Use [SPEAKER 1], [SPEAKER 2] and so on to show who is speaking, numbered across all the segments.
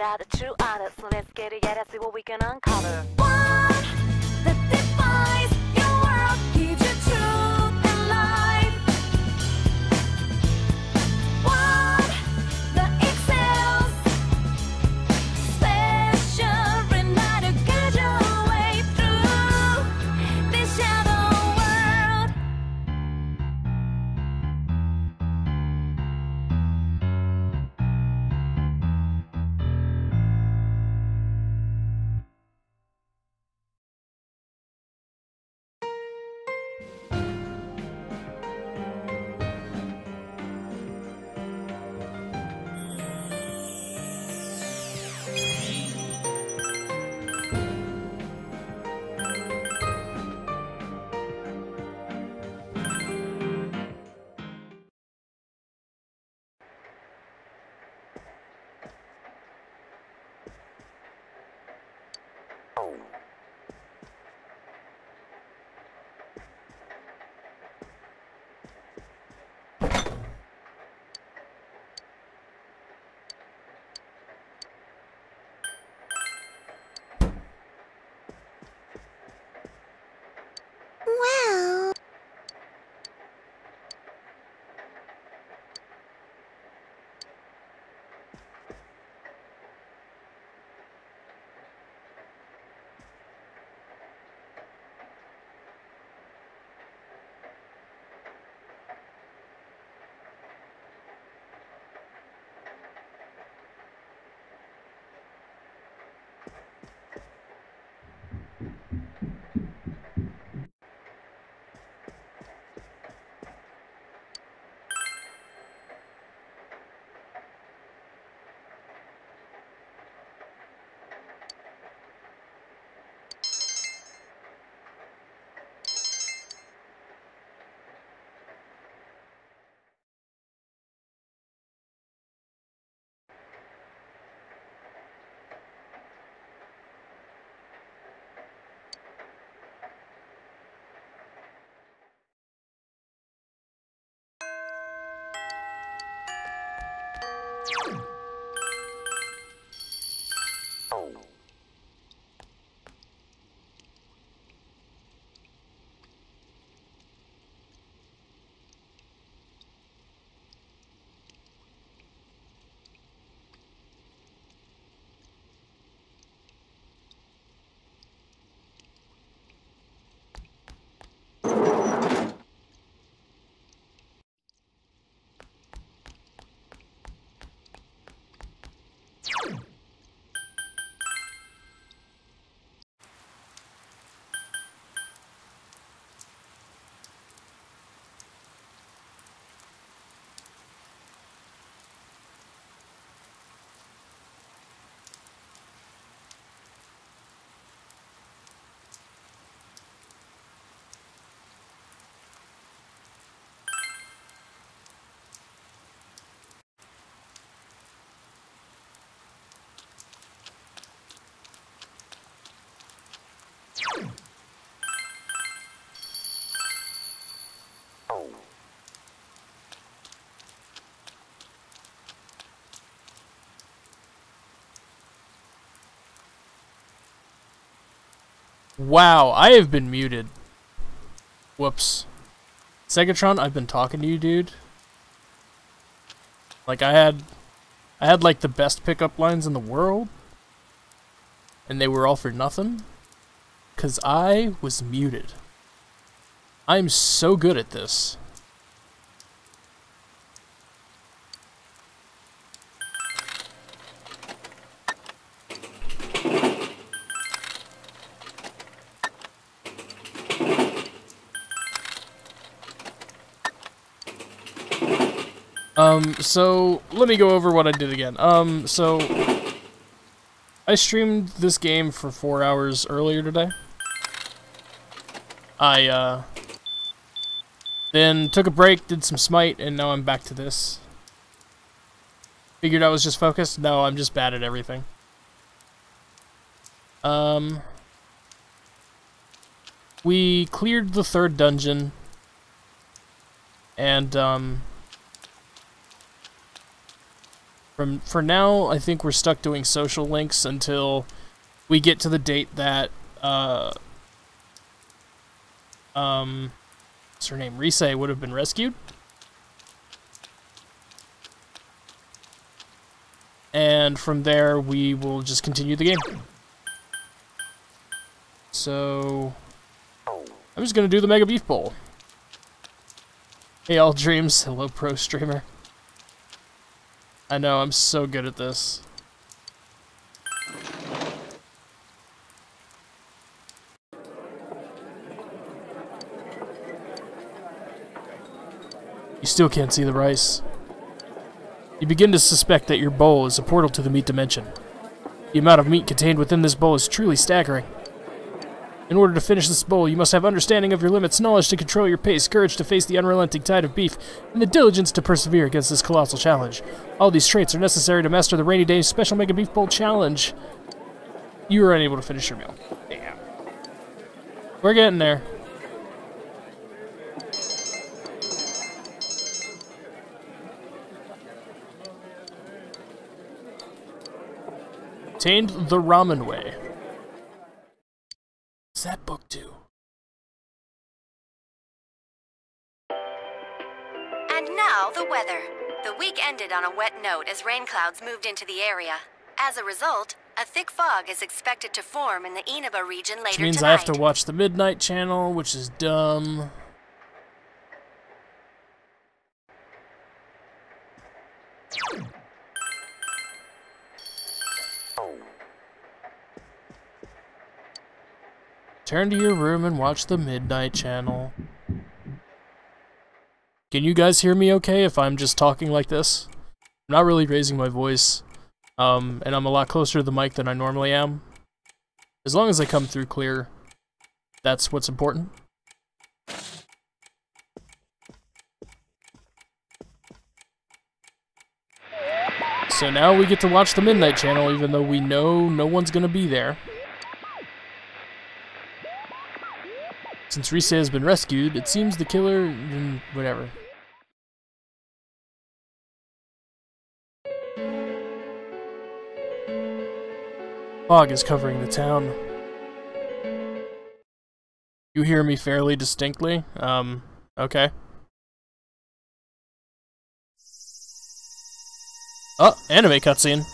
[SPEAKER 1] are the true artists, so let's get it, yeah, let's see what we can uncover.
[SPEAKER 2] One that defies your world, gives you truth and life. One that excels, special enough to guide your way through this shadow world. Well,
[SPEAKER 3] Wow, I have been muted. Whoops. Segatron, I've been talking to you, dude. Like, I had like the best pickup lines in the world, and they were all for nothing, 'cause I was muted. I'm so good at this. So, let me go over what I did again. So, I streamed this game for 4 hours earlier today. I, then took a break, did some Smite, and now I'm back to this. Figured I was just focused? No, I'm just bad at everything. We cleared the 3rd dungeon, and, For now, I think we're stuck doing social links until we get to the date that what's her name? Rise would have been rescued. And from there, we will just continue the game. So, I'm just gonna do the Mega Beef Bowl. Hey, all dreams. Hello, pro streamer. I know, I'm so good at this. You still can't see the rice. You begin to suspect that your bowl is a portal to the meat dimension. The amount of meat contained within this bowl is truly staggering. In order to finish this bowl, you must have understanding of your limits, knowledge to control your pace, courage to face the unrelenting tide of beef, and the diligence to persevere against this colossal challenge. All these traits are necessary to master the Rainy Day Special Mega Beef Bowl Challenge. You are unable to finish your meal. Damn. We're getting there. Obtained the ramen way. What's that book do?
[SPEAKER 4] And now the weather. The week ended on a wet note as rain clouds moved into the area. As a result, a thick fog is expected to form in the Inaba region later
[SPEAKER 3] Which means
[SPEAKER 4] tonight.
[SPEAKER 3] I have to watch the Midnight Channel, which is dumb. Turn to your room and watch the Midnight Channel. Can you guys hear me okay if I'm just talking like this? I'm not really raising my voice, and I'm a lot closer to the mic than I normally am. As long as I come through clear, that's what's important. So now we get to watch the Midnight Channel, even though we know no one's gonna be there. Since Rise has been rescued, it seems the killer... whatever. Fog is covering the town. You hear me fairly distinctly? Okay. Oh, anime cutscene.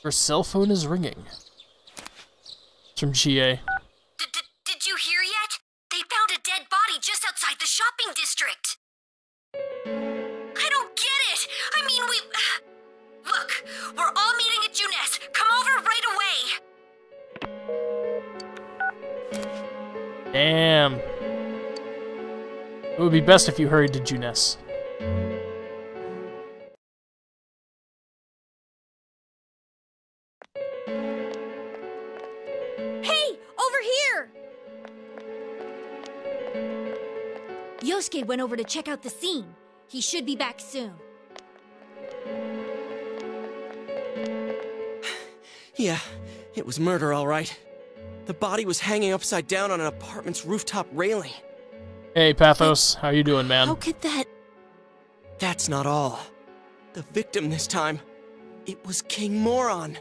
[SPEAKER 3] Her cell phone is ringing. It's from GA.
[SPEAKER 4] Did you hear yet? They found a dead body just outside the shopping district. I don't get it. I mean, Look, we're all meeting at Junes. Come over right away.
[SPEAKER 3] Damn. It would be best if you hurried to Junes.
[SPEAKER 5] Yosuke went over to check out the scene. He should be back soon.
[SPEAKER 6] Yeah, it was murder, all right. The body was hanging upside down on an apartment's rooftop railing.
[SPEAKER 3] Hey, Pathos. How you doing, man?
[SPEAKER 5] How could that...
[SPEAKER 6] That's not all. The victim this time, it was King Moron.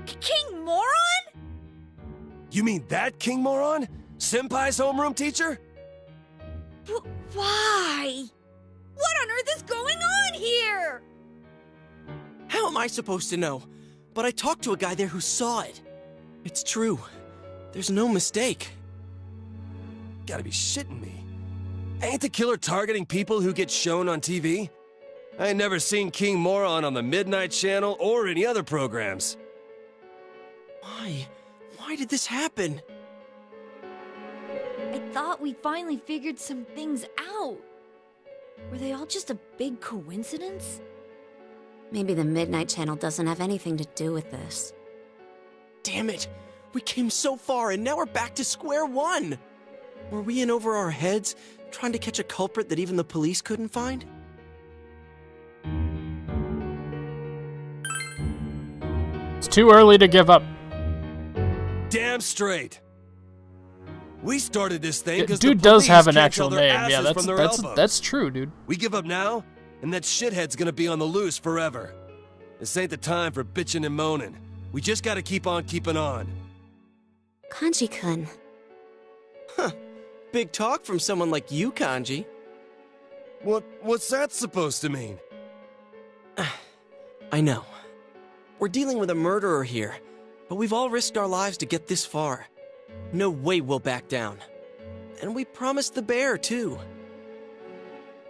[SPEAKER 5] King Moron?
[SPEAKER 7] You mean that King Moron? Senpai's homeroom teacher?
[SPEAKER 5] Why? What on earth is going on here?
[SPEAKER 6] How am I supposed to know? But I talked to a guy there who saw it. It's true. There's no mistake.
[SPEAKER 7] Gotta be shitting me. Ain't the killer targeting people who get shown on TV? I ain't never seen King Moron on the Midnight Channel or any other programs.
[SPEAKER 6] Why? Why did this happen?
[SPEAKER 5] I thought we finally figured some things out. Were they all just a big coincidence?
[SPEAKER 4] Maybe the Midnight Channel doesn't have anything to do with this.
[SPEAKER 6] Damn it! We came so far, and now we're back to square one. Were we in over our heads, trying to catch a culprit that even the police couldn't find?
[SPEAKER 3] It's too early to give up.
[SPEAKER 7] Damn straight. We started this thing because
[SPEAKER 3] Dude
[SPEAKER 7] the
[SPEAKER 3] does
[SPEAKER 7] police
[SPEAKER 3] have an
[SPEAKER 7] can't
[SPEAKER 3] actual
[SPEAKER 7] tell their
[SPEAKER 3] name. Yeah,
[SPEAKER 7] asses from their elbows.
[SPEAKER 3] that's true, dude.
[SPEAKER 7] We give up now, and that shithead's gonna be on the loose forever. This ain't the time for bitching and moaning. We just gotta keep on keeping on.
[SPEAKER 4] Kanji-kun.
[SPEAKER 6] Big talk from someone like you, Kanji.
[SPEAKER 7] What's that supposed to mean?
[SPEAKER 6] I know. We're dealing with a murderer here, but we've all risked our lives to get this far. No way we'll back down. And we promised the bear, too.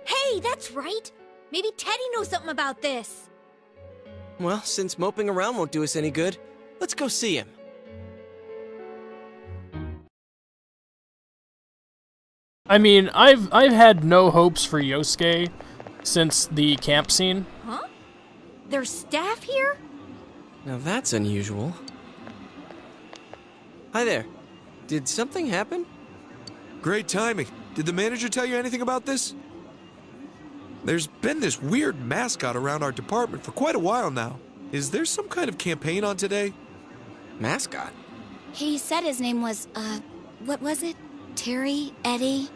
[SPEAKER 5] Hey, that's right! Maybe Teddy knows something about this!
[SPEAKER 6] Well, since moping around won't do us any good, let's go see him.
[SPEAKER 3] I mean, I've had no hopes for Yosuke since the camp scene.
[SPEAKER 5] Huh? There's staff here?
[SPEAKER 6] Now that's unusual. Hi there. Did something happen?
[SPEAKER 8] Great timing. Did the manager tell you anything about this? There's been this weird mascot around our department for quite a while now. Is there some kind of campaign on today?
[SPEAKER 6] Mascot?
[SPEAKER 4] He said his name was, what was it? Terry? Eddie?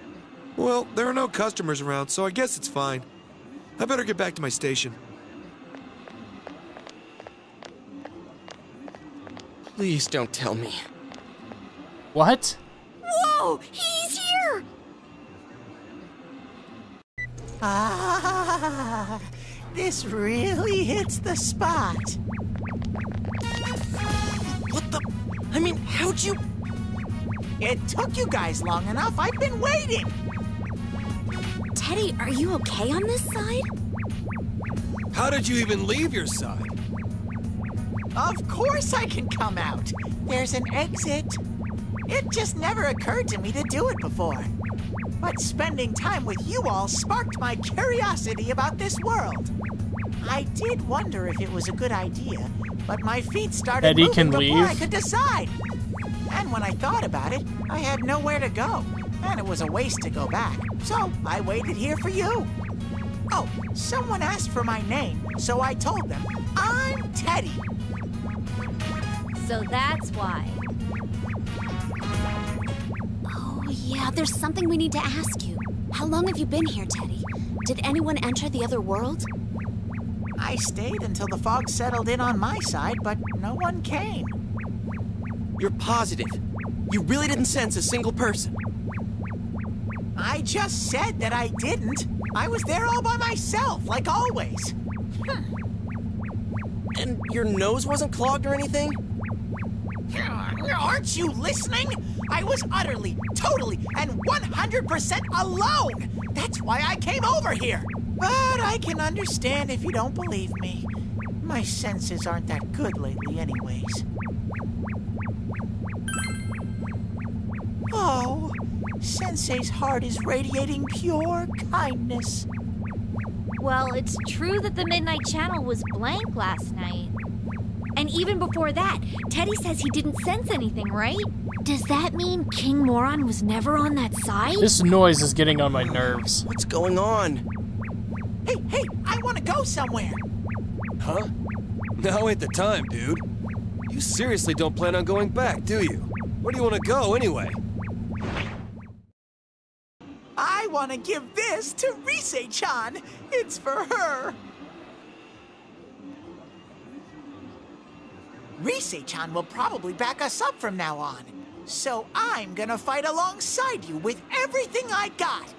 [SPEAKER 8] Well, there are no customers around, so I guess it's fine. I better get back to my station.
[SPEAKER 6] Please don't tell me.
[SPEAKER 3] What?
[SPEAKER 5] Whoa! He's here!
[SPEAKER 9] Ah, this really hits the spot.
[SPEAKER 6] What the? I mean, how'd you?
[SPEAKER 9] It took you guys long enough. I've been waiting.
[SPEAKER 4] Teddy, are you okay on this side?
[SPEAKER 7] How did you even leave your side?
[SPEAKER 9] Of course I can come out. There's an exit. It just never occurred to me to do it before. But spending time with you all sparked my curiosity about this world. I did wonder if it was a good idea, but my feet started
[SPEAKER 3] Eddie
[SPEAKER 9] moving
[SPEAKER 3] can
[SPEAKER 9] before
[SPEAKER 3] leave?
[SPEAKER 9] I could decide. And when I thought about it, I had nowhere to go, and it was a waste to go back. So I waited here for you. Oh, someone asked for my name, so I told them, I'm Teddy.
[SPEAKER 5] So that's why.
[SPEAKER 4] Oh, yeah, there's something we need to ask you. How long have you been here, Teddy? Did anyone enter the other world?
[SPEAKER 9] I stayed until the fog settled in on my side, but no one came.
[SPEAKER 6] You're positive? You really didn't sense a single person?
[SPEAKER 9] I just said that I didn't. I was there all by myself, like always.
[SPEAKER 6] And your nose wasn't clogged or anything?
[SPEAKER 9] Aren't you listening? I was utterly, totally, and 100% alone. That's why I came over here. But I can understand if you don't believe me. My senses aren't that good lately anyways. Oh, Sensei's heart is radiating pure kindness.
[SPEAKER 5] Well, it's true that the Midnight Channel was blank last night. And even before that, Teddy says he didn't sense anything, right? Does that mean King Moron was never on that side?
[SPEAKER 3] This noise is getting on my nerves.
[SPEAKER 6] What's going on?
[SPEAKER 9] Hey, I want to go somewhere.
[SPEAKER 7] Huh? Now ain't the time, dude. You seriously don't plan on going back, do you? Where do you want to go, anyway?
[SPEAKER 9] I want to give this to Rise-chan. It's for her. Rise-chan will probably back us up from now on. So I'm gonna fight alongside you with everything I got.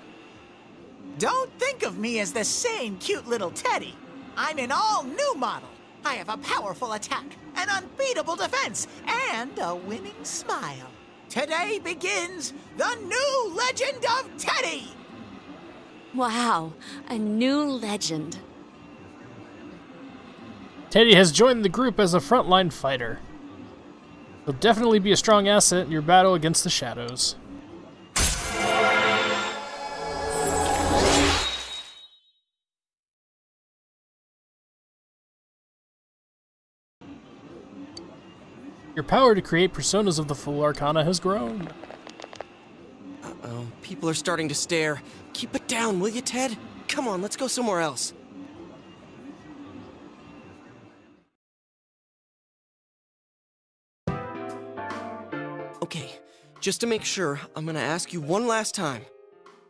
[SPEAKER 9] Don't think of me as the same cute little Teddy. I'm an all-new model. I have a powerful attack, an unbeatable defense, and a winning smile. Today begins the new legend of Teddy!
[SPEAKER 4] Wow, a new legend.
[SPEAKER 3] Teddy has joined the group as a frontline fighter. He'll definitely be a strong asset in your battle against the shadows. Your power to create personas of the full arcana has grown.
[SPEAKER 6] Uh-oh, people are starting to stare. Keep it down, will you, Ted? Come on, let's go somewhere else. Okay, just to make sure, I'm gonna ask you one last time.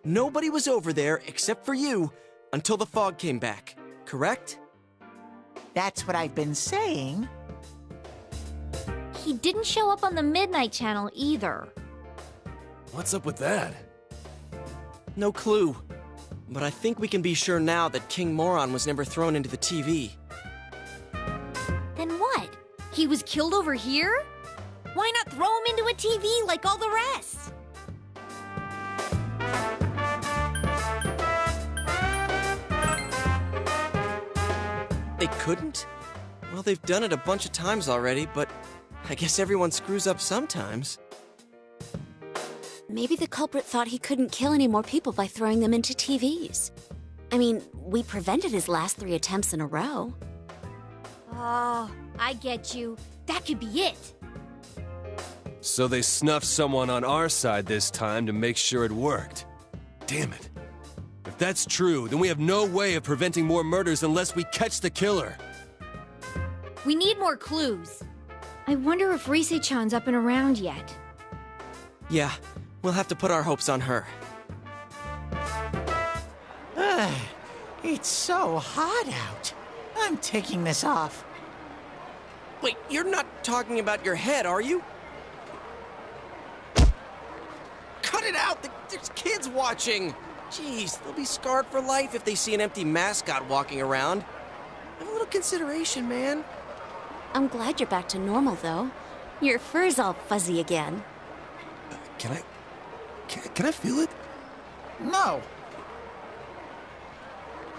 [SPEAKER 6] Nobody was over there, except for you, until the fog came back, correct?
[SPEAKER 9] That's what I've been saying.
[SPEAKER 5] He didn't show up on the Midnight Channel either.
[SPEAKER 7] What's up with that?
[SPEAKER 6] No clue. But I think we can be sure now that King Moron was never thrown into the TV.
[SPEAKER 5] Then what? He was killed over here? Why not throw him into a TV like all the rest?
[SPEAKER 6] They couldn't? Well, they've done it a bunch of times already, but I guess everyone screws up sometimes.
[SPEAKER 4] Maybe the culprit thought he couldn't kill any more people by throwing them into TVs. I mean, we prevented his last 3 attempts in a row.
[SPEAKER 5] Oh, I get you. That could be it.
[SPEAKER 7] So they snuffed someone on our side this time to make sure it worked. Damn it. If that's true, then we have no way of preventing more murders unless we catch the killer.
[SPEAKER 5] We need more clues. I wonder if Rise-chan's up and around yet.
[SPEAKER 6] Yeah, we'll have to put our hopes on her.
[SPEAKER 9] It's so hot out. I'm taking this off.
[SPEAKER 6] Wait, you're not talking about your head, are you? Cut it out! There's kids watching! Jeez, they'll be scarred for life if they see an empty mascot walking around. Have a little consideration, man.
[SPEAKER 4] I'm glad you're back to normal, though. Your fur's all fuzzy again.
[SPEAKER 7] Can I feel it?
[SPEAKER 9] No.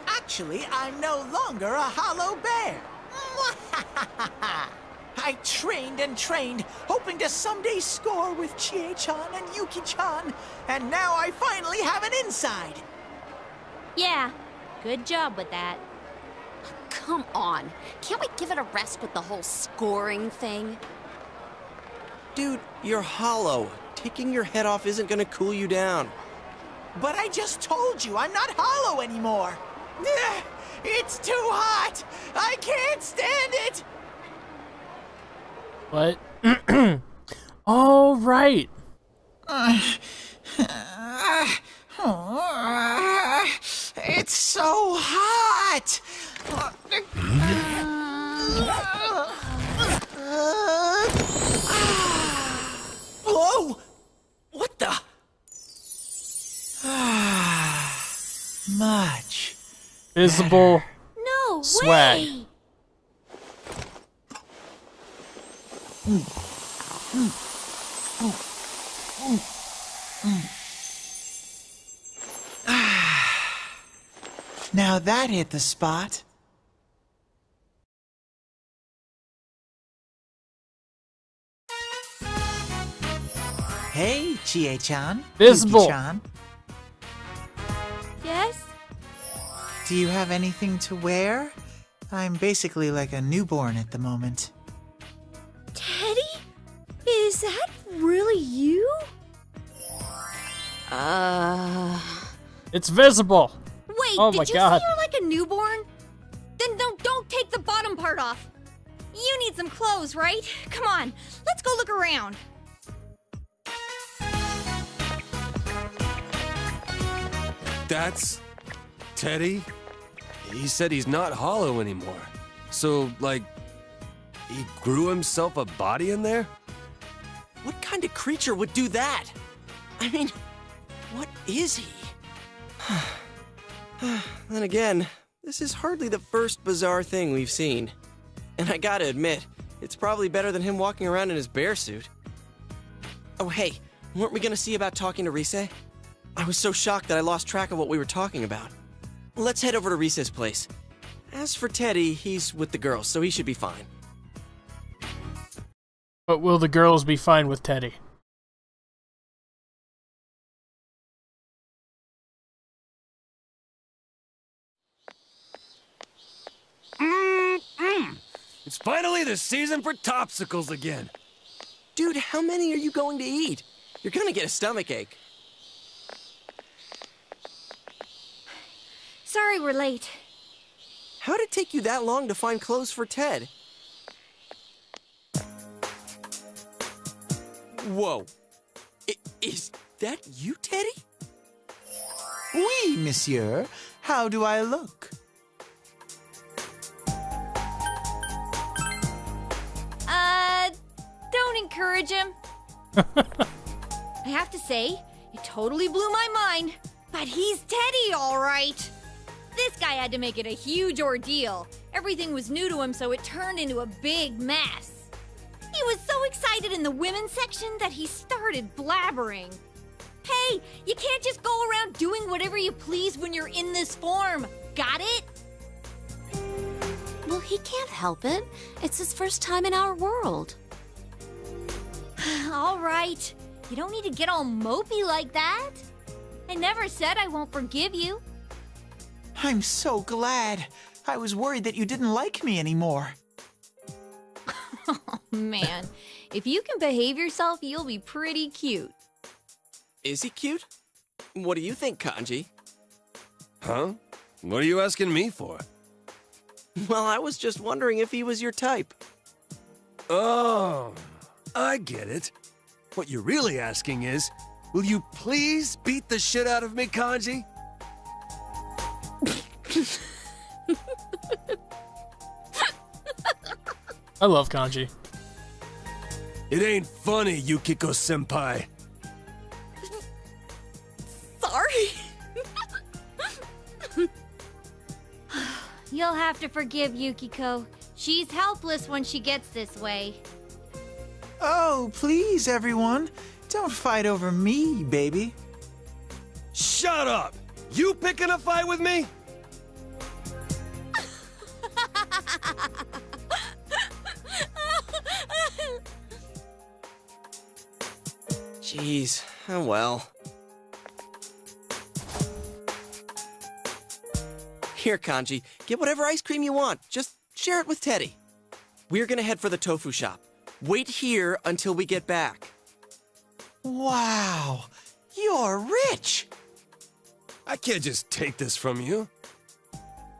[SPEAKER 9] Actually, I'm no longer a hollow bear. I trained and trained, hoping to someday score with Chie-chan and Yuki-chan, and now I finally have an inside.
[SPEAKER 5] Yeah, good job with that.
[SPEAKER 4] Come on. Can't we give it a rest with the whole scoring thing?
[SPEAKER 6] Dude, you're hollow. Taking your head off isn't gonna cool you down.
[SPEAKER 9] But I just told you I'm not hollow anymore. It's too hot. I can't stand it.
[SPEAKER 3] What? All right.
[SPEAKER 9] It's so hot. Whoa! What the? Much.
[SPEAKER 3] Visible
[SPEAKER 5] No
[SPEAKER 3] swag.
[SPEAKER 5] way!
[SPEAKER 9] Now that hit the spot. Hey, Chie-chan.
[SPEAKER 3] Visible.
[SPEAKER 9] Yuki-chan.
[SPEAKER 5] Yes?
[SPEAKER 9] Do you have anything to wear? I'm basically like a newborn at the moment.
[SPEAKER 5] Teddy? Is that really you?
[SPEAKER 3] It's visible.
[SPEAKER 5] Wait,
[SPEAKER 3] Oh
[SPEAKER 5] did
[SPEAKER 3] my
[SPEAKER 5] you
[SPEAKER 3] God.
[SPEAKER 5] say you're like a newborn? Then don't take the bottom part off. You need some clothes, right? Come on, let's go look around.
[SPEAKER 7] That's Teddy? He said he's not hollow anymore. So, like, he grew himself a body in there?
[SPEAKER 6] What kind of creature would do that? I mean, what is he? Then again, this is hardly the first bizarre thing we've seen. And I gotta admit, it's probably better than him walking around in his bear suit. Oh hey, weren't we gonna see about talking to Rise? I was so shocked that I lost track of what we were talking about. Let's head over to Rise's place. As for Teddy, he's with the girls, so he should be fine.
[SPEAKER 3] But will the girls be fine with Teddy?
[SPEAKER 7] It's finally the season for Topsicles again.
[SPEAKER 6] Dude, how many are you going to eat? You're gonna get a stomachache.
[SPEAKER 5] Sorry we're late.
[SPEAKER 6] How'd it take you that long to find clothes for Ted? Whoa. Is that you, Teddy?
[SPEAKER 9] Oui, monsieur. How do I look?
[SPEAKER 5] Don't encourage him. I have to say, it totally blew my mind. But he's Teddy, all right. This guy had to make it a huge ordeal. Everything was new to him, so it turned into a big mess. He was so excited in the women's section that he started blabbering. Hey, you can't just go around doing whatever you please when you're in this form. Got it?
[SPEAKER 10] Well, he can't help it. It's his first time in our world.
[SPEAKER 5] All right. You don't need to get all mopey like that. I never said I won't forgive you.
[SPEAKER 9] I'm so glad. I was worried that you didn't like me anymore.
[SPEAKER 5] Oh, man. If you can behave yourself, you'll be pretty cute.
[SPEAKER 6] Is he cute? What do you think, Kanji?
[SPEAKER 7] Huh? What are you asking me for?
[SPEAKER 6] Well, I was just wondering if he was your type.
[SPEAKER 7] Oh, I get it. What you're really asking is, will you please beat the shit out of me, Kanji?
[SPEAKER 3] I love Kanji.
[SPEAKER 7] It ain't funny, Yukiko-senpai.
[SPEAKER 5] Sorry. You'll have to forgive Yukiko. She's helpless when she gets this way.
[SPEAKER 9] Oh, please, everyone. Don't fight over me, baby.
[SPEAKER 7] Shut up! You picking a fight with me?
[SPEAKER 6] Jeez, oh well. Here, Kanji, get whatever ice cream you want. Just share it with Teddy. We're gonna head for the tofu shop. Wait here until we get back.
[SPEAKER 9] Wow, you're rich.
[SPEAKER 7] I can't just take this from you.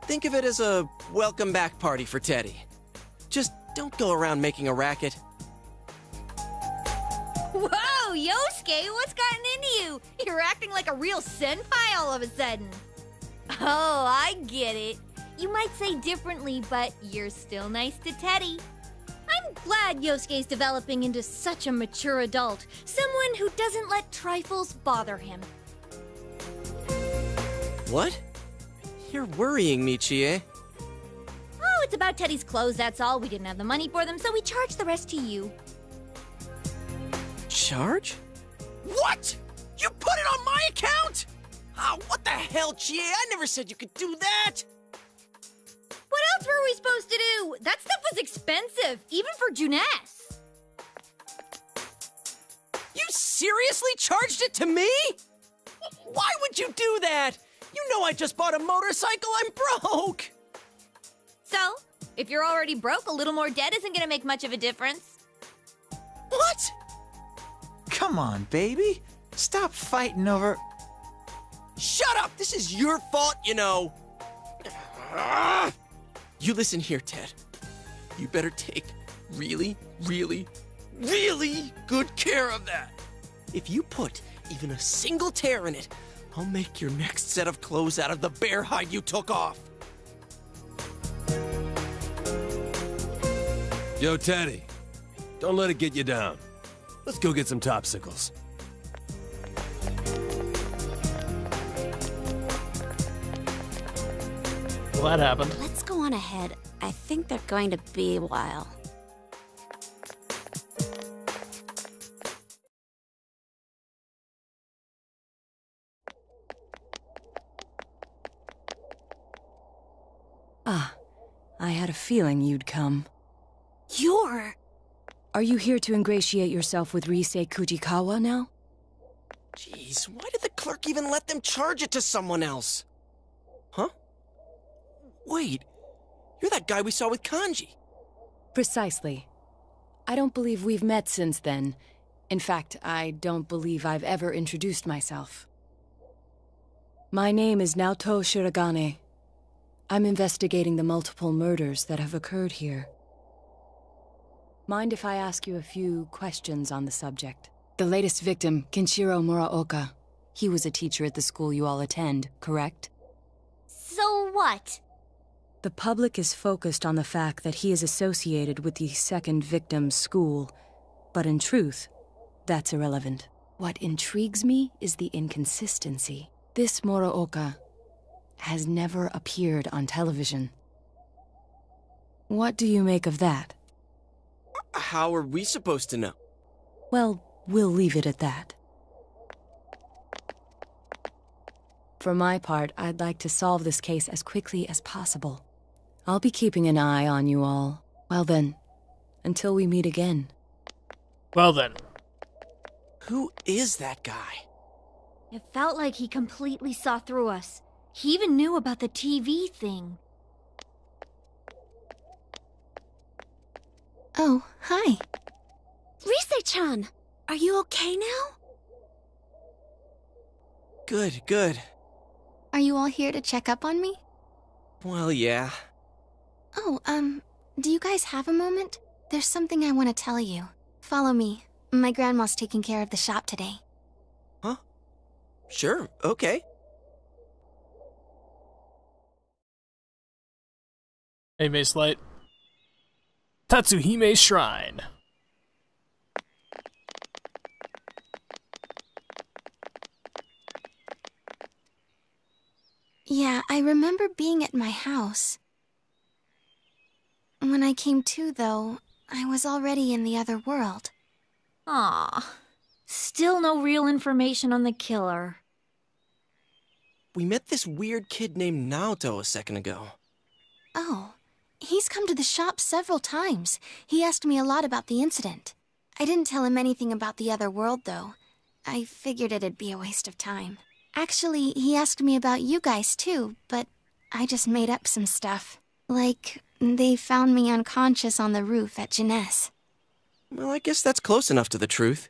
[SPEAKER 6] Think of it as a welcome back party for Teddy. Just don't go around making a racket.
[SPEAKER 5] Whoa, Yosuke, what's gotten into you? You're acting like a real senpai all of a sudden. Oh, I get it. You might say differently, but you're still nice to Teddy. I'm glad Yosuke's developing into such a mature adult, someone who doesn't let trifles bother him.
[SPEAKER 6] What? You're worrying me, Chie.
[SPEAKER 5] Oh, it's about Teddy's clothes, that's all. We didn't have the money for them, so we charged the rest to you.
[SPEAKER 6] Charge? What? You put it on my account? Oh, what the hell, Chie? I never said you could do that!
[SPEAKER 5] What else were we supposed to do? That stuff was expensive, even for Juness.
[SPEAKER 6] You seriously charged it to me? Why would you do that? You know I just bought a motorcycle, I'm broke!
[SPEAKER 5] So, if you're already broke, a little more debt isn't gonna make much of a difference.
[SPEAKER 6] What?
[SPEAKER 9] Come on, baby. Stop fighting over...
[SPEAKER 6] Shut up! This is your fault, you know. You listen here, Ted. You better take really, really, really good care of that. If you put even a single tear in it, I'll make your next set of clothes out of the bear hide you took off.
[SPEAKER 7] Yo, Teddy, don't let it get you down. Let's go get some topsicles.
[SPEAKER 3] Well, that happened.
[SPEAKER 10] Let's go on ahead. I think they're going to be a while.
[SPEAKER 11] Ah, I had a feeling you'd come.
[SPEAKER 10] You're...
[SPEAKER 11] Are you here to ingratiate yourself with Risei Kujikawa now?
[SPEAKER 6] Jeez, why did the clerk even let them charge it to someone else? Huh? Wait, you're that guy we saw with Kanji.
[SPEAKER 11] Precisely. I don't believe we've met since then. In fact, I don't believe I've ever introduced myself. My name is Naoto Shiragane. I'm investigating the multiple murders that have occurred here. Mind if I ask you a few questions on the subject? The latest victim, Kenshiro Muraoka. He was a teacher at the school you all attend, correct?
[SPEAKER 5] So what?
[SPEAKER 11] The public is focused on the fact that he is associated with the second victim's school, but in truth, that's irrelevant. What intrigues me is the inconsistency. This Muraoka has never appeared on television. What do you make of that?
[SPEAKER 6] How are we supposed to know?
[SPEAKER 11] Well, we'll leave it at that. For my part, I'd like to solve this case as quickly as possible. I'll be keeping an eye on you all. Well then, until we meet again.
[SPEAKER 3] Well then.
[SPEAKER 6] Who is that guy?
[SPEAKER 5] It felt like he completely saw through us. He even knew about the TV thing.
[SPEAKER 10] Oh, hi. Rise-chan, are you okay now?
[SPEAKER 6] Good, good.
[SPEAKER 10] Are you all here to check up on me?
[SPEAKER 6] Well, yeah.
[SPEAKER 10] Oh, do you guys have a moment? There's something I want to tell you. Follow me. My grandma's taking care of the shop today.
[SPEAKER 6] Huh? Sure, okay.
[SPEAKER 3] Hey, Mace Light. Tatsuhime Shrine.
[SPEAKER 10] Yeah, I remember being at my house. When I came to, though, I was already in the other world.
[SPEAKER 5] Aw. Still no real information on the killer.
[SPEAKER 6] We met this weird kid named Naoto a second ago.
[SPEAKER 10] Oh, he's come to the shop several times. He asked me a lot about the incident. I didn't tell him anything about the other world, though. I figured it'd be a waste of time. Actually, he asked me about you guys, too, but I just made up some stuff. Like, they found me unconscious on the roof at Jeunesse.
[SPEAKER 6] Well, I guess that's close enough to the truth.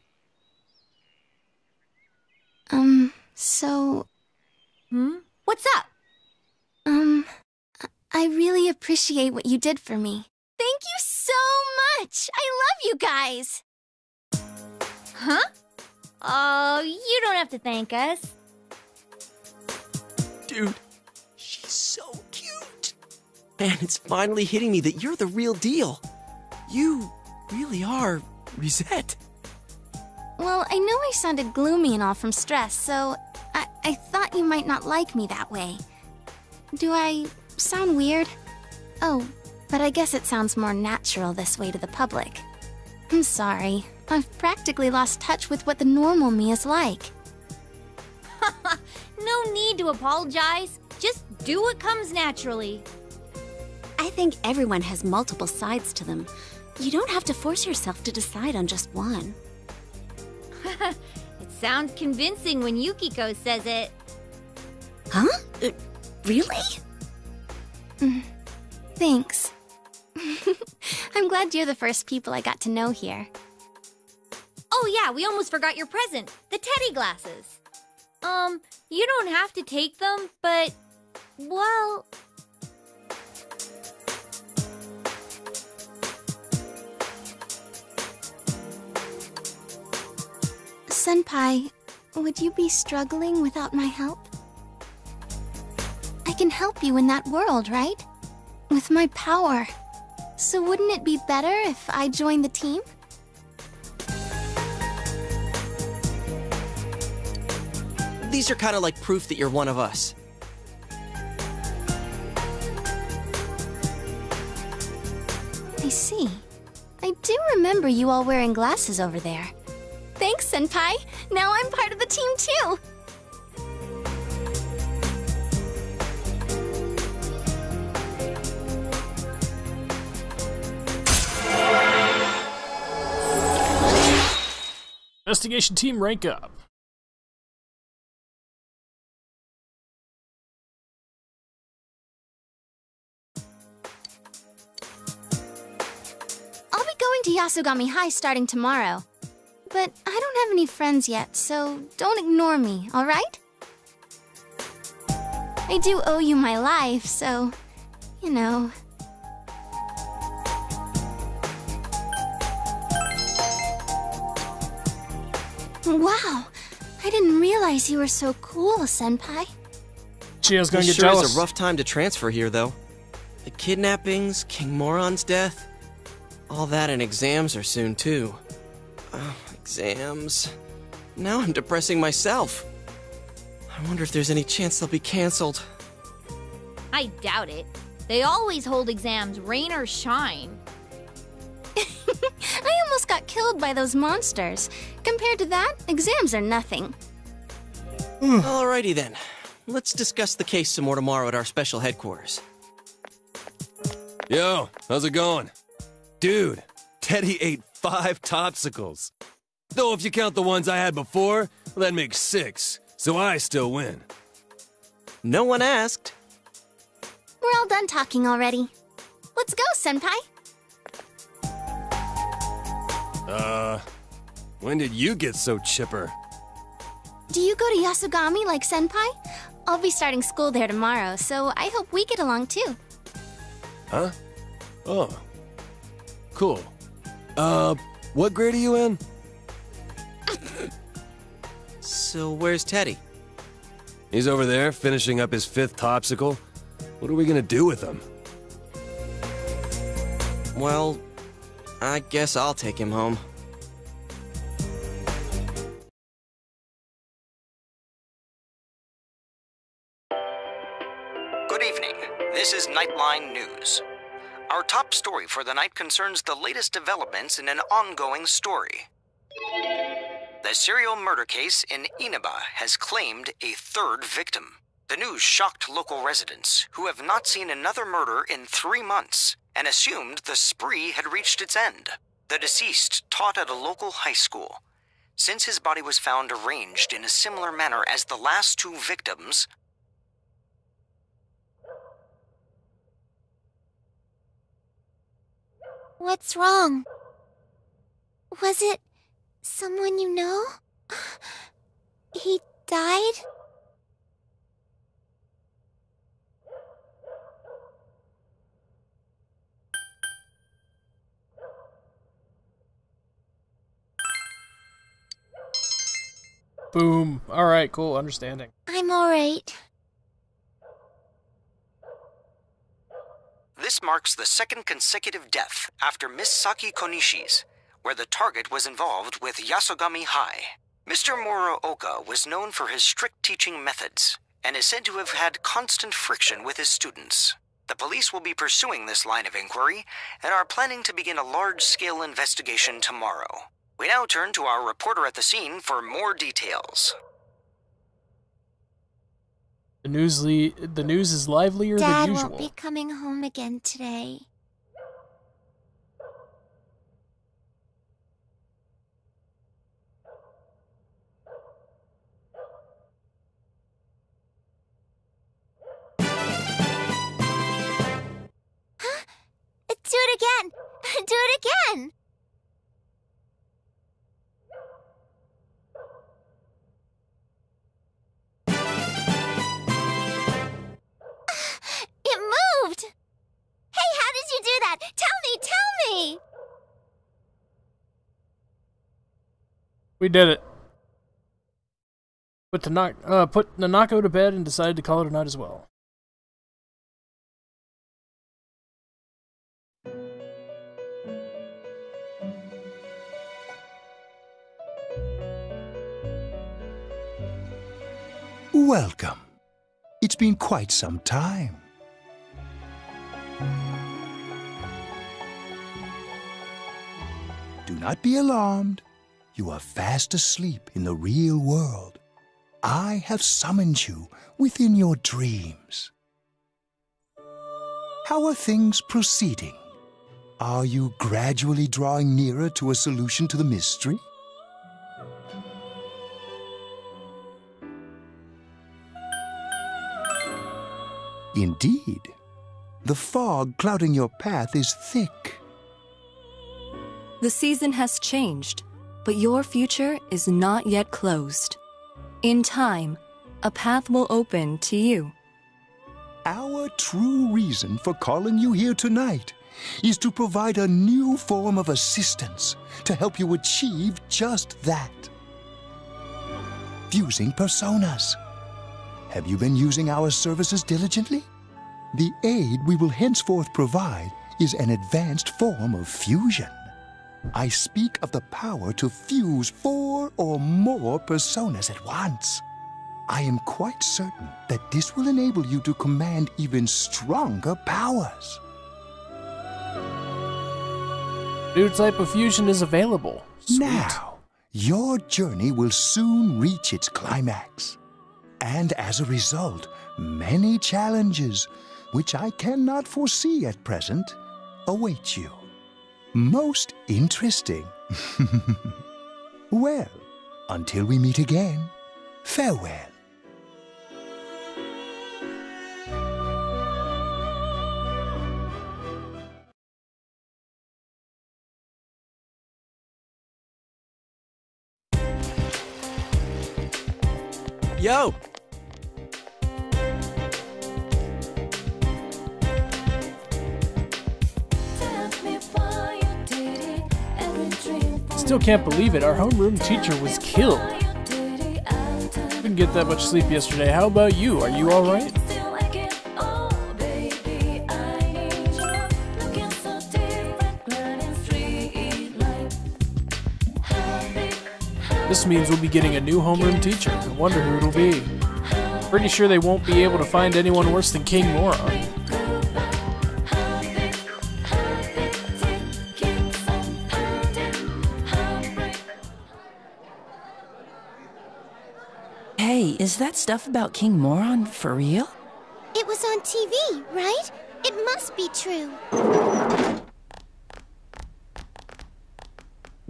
[SPEAKER 10] So...
[SPEAKER 5] What's up?
[SPEAKER 10] I really appreciate what you did for me. Thank you so much! I love you guys!
[SPEAKER 5] Huh? Oh, you don't have to thank us.
[SPEAKER 6] Dude, she's so cute. Man, it's finally hitting me that you're the real deal. You really are Risette.
[SPEAKER 10] Well, I know I sounded gloomy and all from stress, so I thought you might not like me that way. Do I sound weird? Oh, but I guess it sounds more natural this way to the public. I'm sorry. I've practically lost touch with what the normal me is like.
[SPEAKER 5] No need to apologize. Just do what comes naturally.
[SPEAKER 12] I think everyone has multiple sides to them. You don't have to force yourself to decide on just one.
[SPEAKER 5] It sounds convincing when Yukiko says it.
[SPEAKER 12] Huh? Really?
[SPEAKER 10] Thanks. I'm glad you're the first people I got to know here.
[SPEAKER 5] Oh yeah, we almost forgot your present. The teddy glasses. You don't have to take them, but... well...
[SPEAKER 10] Senpai, would you be struggling without my help? I can help you in that world, right? With my power. So wouldn't it be better if I joined the team?
[SPEAKER 6] These are kind of like proof that you're one of us.
[SPEAKER 10] I see. I do remember you all wearing glasses over there. Thanks, Senpai! Now I'm part of the team, too!
[SPEAKER 3] Investigation team rank up.
[SPEAKER 10] I'll be going to Yasogami High starting tomorrow. But I don't have any friends yet, so don't ignore me, alright? I do owe you my life, so, you know. Wow, I didn't realize you were so cool, Senpai.
[SPEAKER 3] Chio's gonna
[SPEAKER 6] This
[SPEAKER 3] get
[SPEAKER 6] sure
[SPEAKER 3] jealous.
[SPEAKER 6] is a rough time to transfer here, though. The kidnappings, King Moron's death, all that and exams are soon, too. Exams. Now I'm depressing myself. I wonder if there's any chance they'll be canceled.
[SPEAKER 5] I doubt it. They always hold exams, rain or shine.
[SPEAKER 10] I almost got killed by those monsters. Compared to that, exams are nothing.
[SPEAKER 6] Alrighty then. Let's discuss the case some more tomorrow at our special headquarters.
[SPEAKER 7] Yo, how's it going? Dude, Teddy ate 5 Topsicles. Though if you count the ones I had before, well, that makes 6, so I still win.
[SPEAKER 6] No one asked.
[SPEAKER 10] We're all done talking already. Let's go, Senpai.
[SPEAKER 7] When did you get so chipper?
[SPEAKER 10] Do you go to Yasogami like Senpai? I'll be starting school there tomorrow, so I hope we get along too.
[SPEAKER 7] Huh? Oh. Cool. What grade are you in?
[SPEAKER 6] So where's Teddy?
[SPEAKER 7] He's over there, finishing up his 5th Topsicle. What are we gonna do with him?
[SPEAKER 6] Well, I guess I'll take him home.
[SPEAKER 13] Good evening. This is Nightline News. Our top story for the night concerns the latest developments in an ongoing story. The serial murder case in Inaba has claimed a 3rd victim. The news shocked local residents, who have not seen another murder in 3 months, and assumed the spree had reached its end. The deceased taught at a local high school. Since his body was found arranged in a similar manner as the last 2 victims,
[SPEAKER 10] What's wrong? Was it someone you know? He died?
[SPEAKER 3] Boom. Alright, cool, understanding.
[SPEAKER 10] I'm alright.
[SPEAKER 13] this marks the 2nd consecutive death after Miss Saki Konishi's, where the target was involved with Yasogami High. Mr. Muraoka was known for his strict teaching methods, and is said to have had constant friction with his students. The police will be pursuing this line of inquiry, and are planning to begin a large-scale investigation tomorrow. We now turn to our reporter at the scene for more details.
[SPEAKER 3] The news is livelier
[SPEAKER 10] Dad
[SPEAKER 3] than usual.
[SPEAKER 10] won't be coming home again today. Do it again! Do it again! It moved! Hey, how did you do that? Tell me!
[SPEAKER 3] We did it. Put Nanako to bed and decided to call it a night as well.
[SPEAKER 14] Welcome. It's been quite some time. Do not be alarmed. You are fast asleep in the real world. I have summoned you within your dreams. How are things proceeding? Are you gradually drawing nearer to a solution to the mystery? Indeed, the fog clouding your path is thick.
[SPEAKER 11] The season has changed, but your future is not yet closed. In time, a path will open to you.
[SPEAKER 14] Our true reason for calling you here tonight is to provide a new form of assistance to help you achieve just that. Fusing personas. Have you been using our services diligently? The aid we will henceforth provide is an advanced form of fusion. I speak of the power to fuse 4 or more personas at once. I am quite certain that this will enable you to command even stronger powers.
[SPEAKER 3] New type of fusion is available. Sweet.
[SPEAKER 14] Now, your journey will soon reach its climax. And as a result, many challenges, which I cannot foresee at present, await you. Most interesting. Well, until we meet again, farewell.
[SPEAKER 6] Yo!
[SPEAKER 3] Still can't believe it. Our homeroom teacher was killed. Didn't get that much sleep yesterday. How about you? Are you alright? This means we'll be getting a new homeroom teacher. I wonder who it'll be. Pretty sure they won't be able to find anyone worse than King Moron.
[SPEAKER 15] Hey, is that stuff about King Moron for real?
[SPEAKER 10] It was on TV, right? It must be true.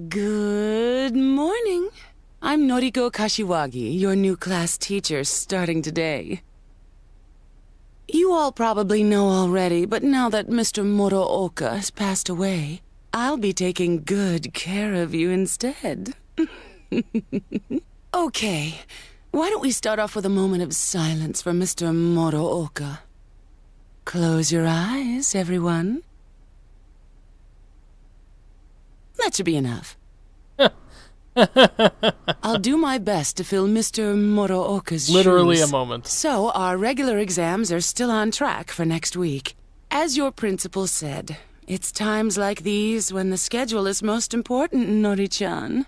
[SPEAKER 15] Good morning. I'm Noriko Kashiwagi, your new class teacher starting today. You all probably know already, but now that Mr. Morooka has passed away, I'll be taking good care of you instead. Okay, why don't we start off with a moment of silence for Mr. Morooka? Close your eyes, everyone. That should be enough. I'll do my best to fill Mr. Morooka's shoes.
[SPEAKER 3] Literally a moment.
[SPEAKER 15] So, our regular exams are still on track for next week. As your principal said, it's times like these when the schedule is most important, Nori-chan.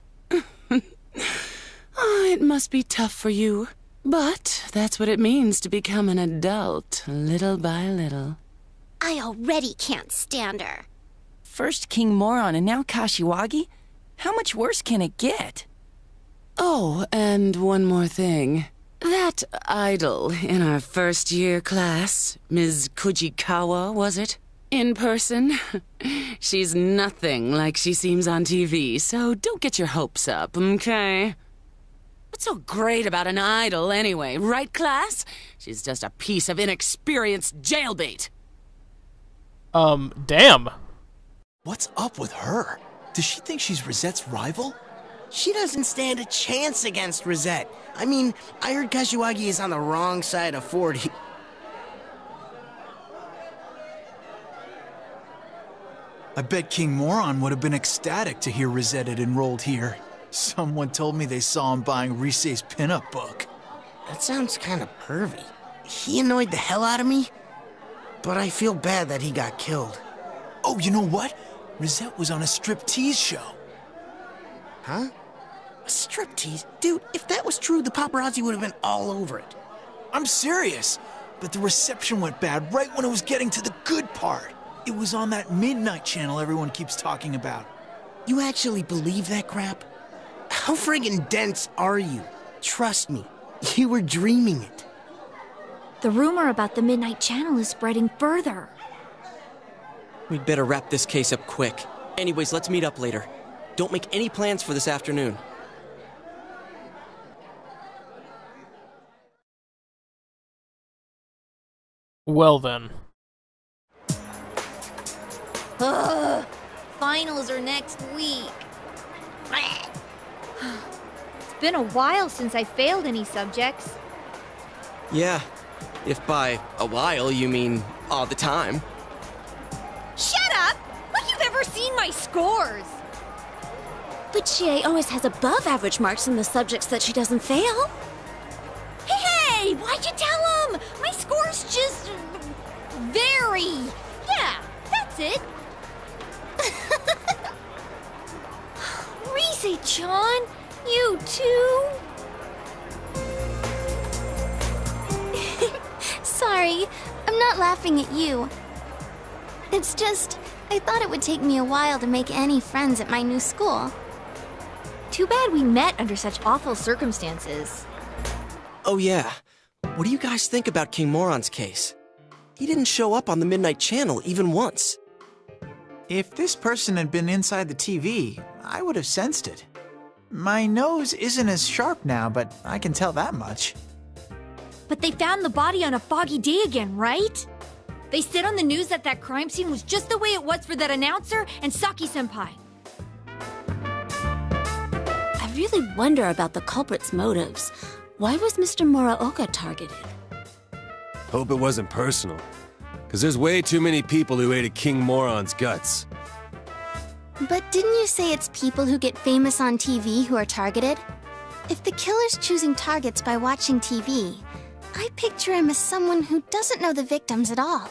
[SPEAKER 15] Oh, it must be tough for you. But that's what it means to become an adult, little by little.
[SPEAKER 10] I already can't stand her.
[SPEAKER 15] First King Moron and now Kashiwagi? How much worse can it get? Oh, and one more thing. That idol in our first-year class, Ms. Kujikawa, was it? In person? She's nothing like she seems on TV, so don't get your hopes up, okay? What's so great about an idol anyway, right, class? She's just a piece of inexperienced jailbait.
[SPEAKER 3] Damn.
[SPEAKER 16] What's up with her? Does she think she's Rosette's rival?
[SPEAKER 17] She doesn't stand a chance against Rosette. I mean, I heard Kashiwagi is on the wrong side of 40.
[SPEAKER 16] I bet King Moron would have been ecstatic to hear Rosette had enrolled here. Someone told me they saw him buying Risei's pinup book.
[SPEAKER 17] That sounds kind of pervy. He annoyed the hell out of me, but I feel bad that he got killed.
[SPEAKER 16] Oh, you know what? Rosette was on a striptease show.
[SPEAKER 17] Huh? A striptease? Dude, if that was true, the paparazzi would have been all over it.
[SPEAKER 16] I'm serious, but the reception went bad right when it was getting to the good part. It was on that midnight channel everyone keeps talking about.
[SPEAKER 17] You actually believe that crap? How friggin' dense are you? Trust me, you were dreaming it.
[SPEAKER 5] The rumor about the Midnight Channel is spreading further.
[SPEAKER 6] We'd better wrap this case up quick. Anyways, let's meet up later. Don't make any plans for this afternoon.
[SPEAKER 3] Well then.
[SPEAKER 5] finals are next week. It's been a while since I failed any subjects.
[SPEAKER 6] Yeah, if by a while you mean all the time.
[SPEAKER 5] Shut up! Like you've ever seen my scores!
[SPEAKER 12] But Chie always has above average marks in the subjects that she doesn't fail.
[SPEAKER 5] Hey, why'd you tell him? My score's just... very... Yeah, that's it. Rise-chan, you too?
[SPEAKER 10] Sorry, I'm not laughing at you. It's just, I thought it would take me a while to make any friends at my new school.
[SPEAKER 5] Too bad we met under such awful circumstances.
[SPEAKER 6] Oh yeah, what do you guys think about King Moron's case? He didn't show up on the Midnight Channel even once.
[SPEAKER 9] If this person had been inside the TV, I would have sensed it. My nose isn't as sharp now, but I can tell that much.
[SPEAKER 5] But they found the body on a foggy day again, right? They said on the news that that crime scene was just the way it was for that announcer and Saki-senpai.
[SPEAKER 12] I really wonder about the culprit's motives. Why was Mr. Muraoka targeted?
[SPEAKER 7] Hope it wasn't personal. Because there's way too many people who ate at King Moron's guts.
[SPEAKER 10] But didn't you say it's people who get famous on TV who are targeted? If the killer's choosing targets by watching TV, I picture him as someone who doesn't know the victims at all.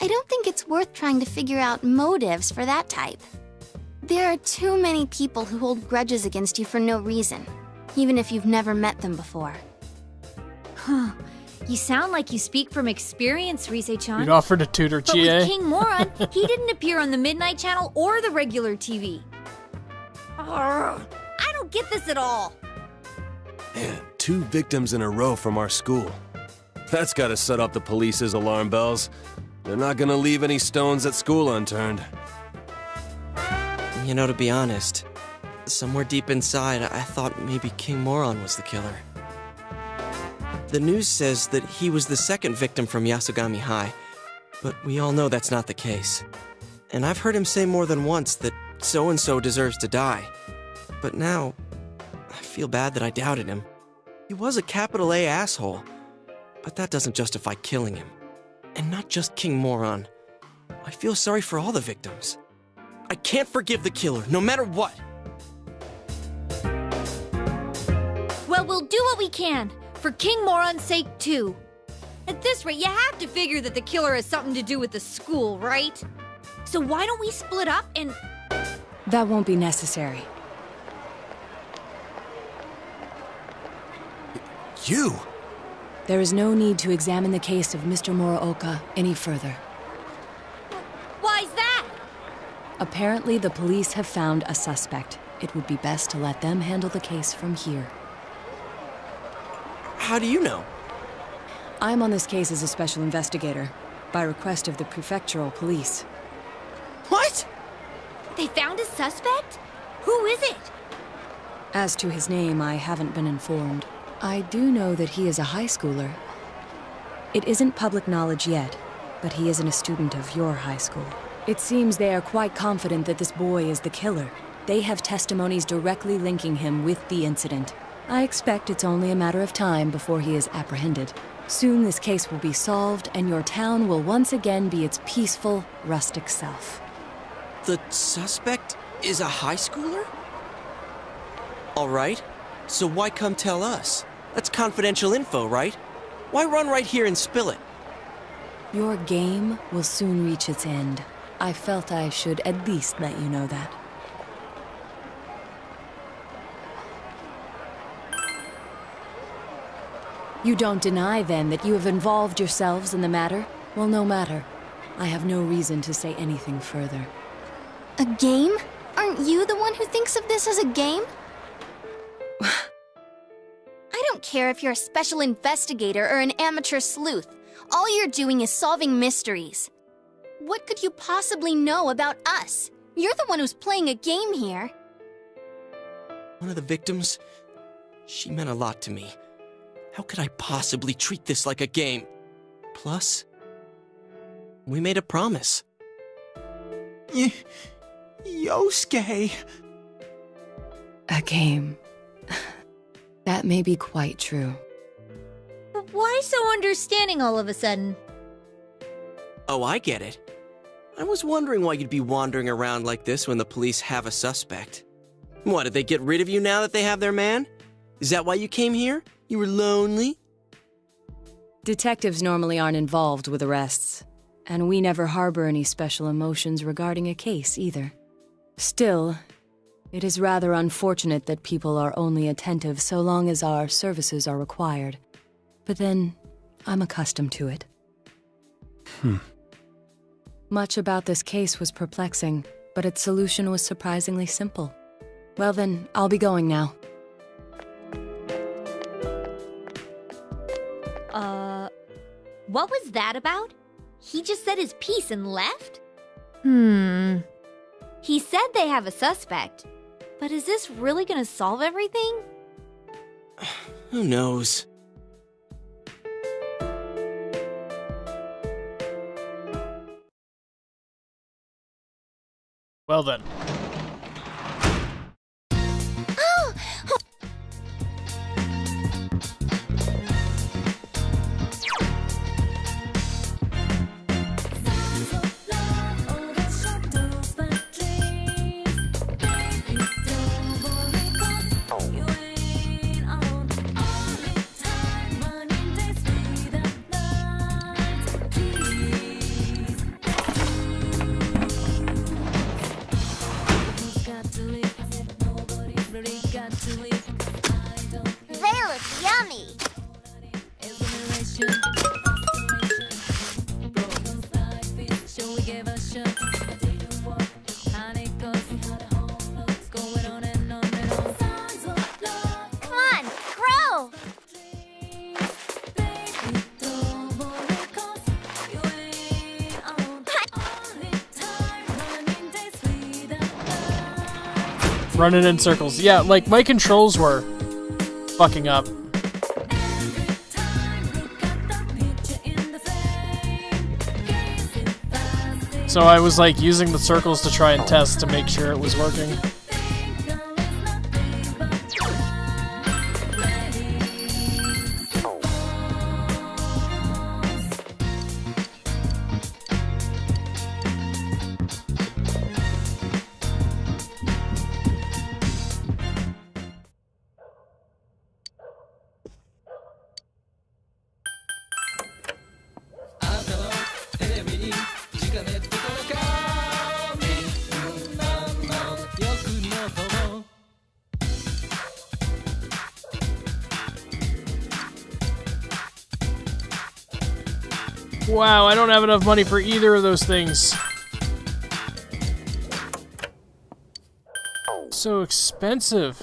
[SPEAKER 10] I don't think it's worth trying to figure out motives for that type. There are too many people who hold grudges against you for no reason, even if you've never met them before.
[SPEAKER 5] Huh. You sound like you speak from experience, Rise-chan.
[SPEAKER 3] You'd offer to tutor
[SPEAKER 5] But
[SPEAKER 3] Chie.
[SPEAKER 5] with King Moron, he didn't appear on the Midnight Channel or the regular TV. Arrgh, I don't get this at all.
[SPEAKER 7] Man, 2 victims in a row from our school. That's gotta set off the police's alarm bells. They're not gonna leave any stones at school unturned.
[SPEAKER 6] You know, to be honest, somewhere deep inside, I thought maybe King Moron was the killer. The news says that he was the second victim from Yasogami High, but we all know that's not the case. And I've heard him say more than once that so-and-so deserves to die. But now, I feel bad that I doubted him. He was a capital A asshole, but that doesn't justify killing him. And not just King Moron. I feel sorry for all the victims. I can't forgive the killer, no matter what.
[SPEAKER 5] Well, we'll do what we can, for King Moron's sake too. At this rate, you have to figure that the killer has something to do with the school, right? So why don't we split up and...
[SPEAKER 11] That won't be necessary.
[SPEAKER 7] You?
[SPEAKER 11] There is no need to examine the case of Mr. Muraoka any further.
[SPEAKER 5] Why's that?
[SPEAKER 11] Apparently, the police have found a suspect. It would be best to let them handle the case from here.
[SPEAKER 6] How do you know?
[SPEAKER 11] I'm on this case as a special investigator, by request of the prefectural police.
[SPEAKER 6] What?
[SPEAKER 5] They found a suspect? Who is it?
[SPEAKER 11] As to his name, I haven't been informed. I do know that he is a high schooler. It isn't public knowledge yet, but he isn't a student of your high school. It seems they are quite confident that this boy is the killer. They have testimonies directly linking him with the incident. I expect it's only a matter of time before he is apprehended. Soon this case will be solved, and your town will once again be its peaceful, rustic self.
[SPEAKER 6] The suspect is a high schooler? All right, so why come tell us? That's confidential info, right? Why run right here and spill it?
[SPEAKER 11] Your game will soon reach its end. I felt I should at least let you know that. You don't deny, then, that you have involved yourselves in the matter? Well, no matter. I have no reason to say anything further.
[SPEAKER 10] A game? Aren't you the one who thinks of this as a game? I don't care if you're a special investigator or an amateur sleuth. All you're doing is solving mysteries. What could you possibly know about us? You're the one who's playing a game here.
[SPEAKER 6] One of the victims, she meant a lot to me. How could I possibly treat this like a game? Plus, we made a promise.
[SPEAKER 16] Yosuke!
[SPEAKER 11] A game. That may be quite true.
[SPEAKER 5] Why so understanding all of a sudden?
[SPEAKER 6] Oh, I get it. I was wondering why you'd be wandering around like this when the police have a suspect. What, did they get rid of you now that they have their man? Is that why you came here? You were lonely?
[SPEAKER 11] Detectives normally aren't involved with arrests, and we never harbor any special emotions regarding a case either. Still, it is rather unfortunate that people are only attentive so long as our services are required. But then, I'm accustomed to it. Much about this case was perplexing, but its solution was surprisingly simple. Well then, I'll be going now.
[SPEAKER 5] What was that about? He just said his piece and left? He said they have a suspect, but is this really gonna solve everything?
[SPEAKER 6] Who knows?
[SPEAKER 3] Well then.
[SPEAKER 2] They look yummy. Come on, grow.
[SPEAKER 3] Running in circles. Yeah, like, my controls were fucking up. So I was, like, using the circles to try and test to make sure it was working. Wow, I don't have enough money for either of those things. So expensive.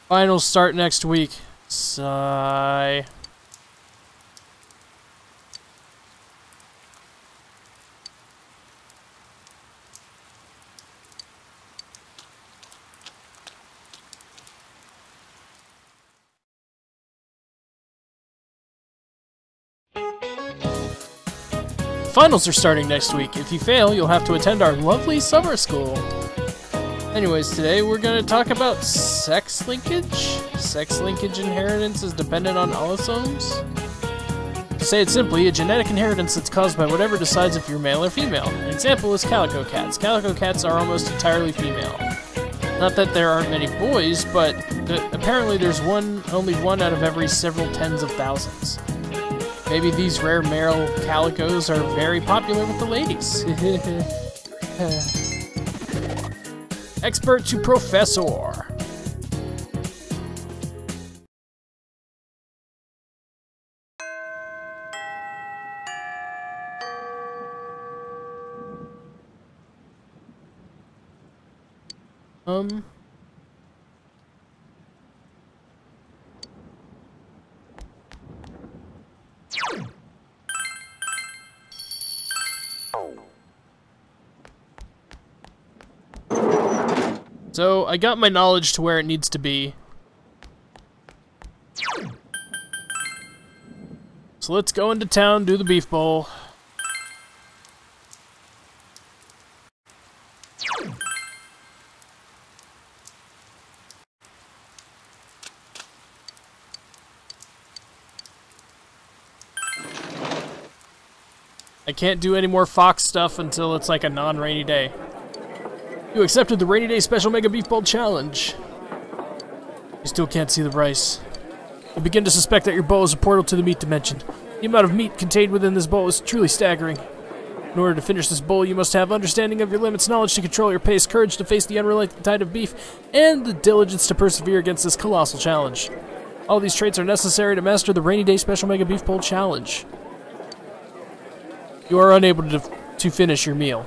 [SPEAKER 3] Finals start next week. Sigh. Finals are starting next week. If you fail, you'll have to attend our lovely summer school. Anyways, today we're going to talk about sex linkage. Sex linkage inheritance is dependent on allosomes. To say it simply, a genetic inheritance that's caused by whatever decides if you're male or female. An example is calico cats. Calico cats are almost entirely female. Not that there aren't many boys, but apparently there's only one out of every several tens of thousands. Maybe these rare male calicos are very popular with the ladies. Expert to professor. So, I got my knowledge to where it needs to be. So let's go into town, do the beef bowl. I can't do any more Fox stuff until it's like a non-rainy day. You accepted the Rainy Day Special Mega Beef Bowl Challenge. You still can't see the rice. You begin to suspect that your bowl is a portal to the meat dimension. The amount of meat contained within this bowl is truly staggering. In order to finish this bowl, you must have understanding of your limits, knowledge to control your pace, courage to face the unrelenting tide of beef, and the diligence to persevere against this colossal challenge. All these traits are necessary to master the Rainy Day Special Mega Beef Bowl Challenge. You are unable to finish your meal.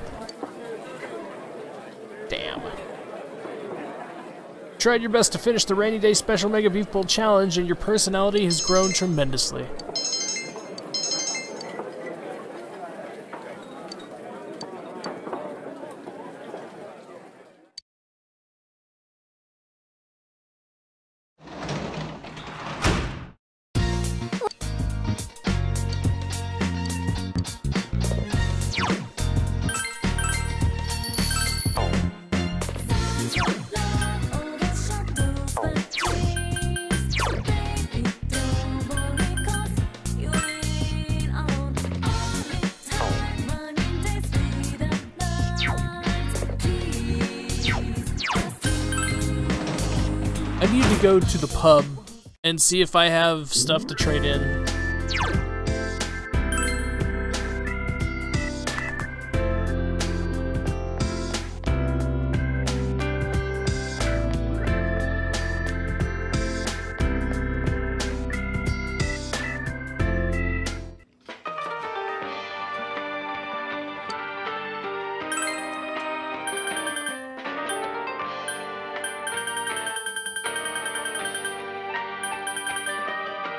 [SPEAKER 3] Damn. You tried your best to finish the Rainy Day Special Mega Beef Bowl Challenge, and your personality has grown tremendously. I need to go to the pub and see if I have stuff to trade in.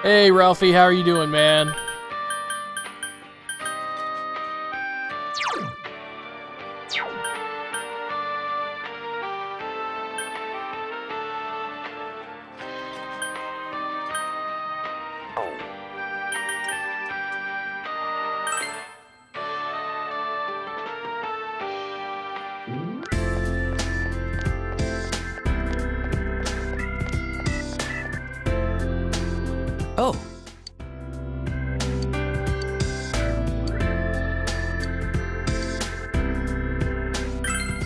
[SPEAKER 3] Hey, Ralphie, how are you doing, man?
[SPEAKER 6] Oh.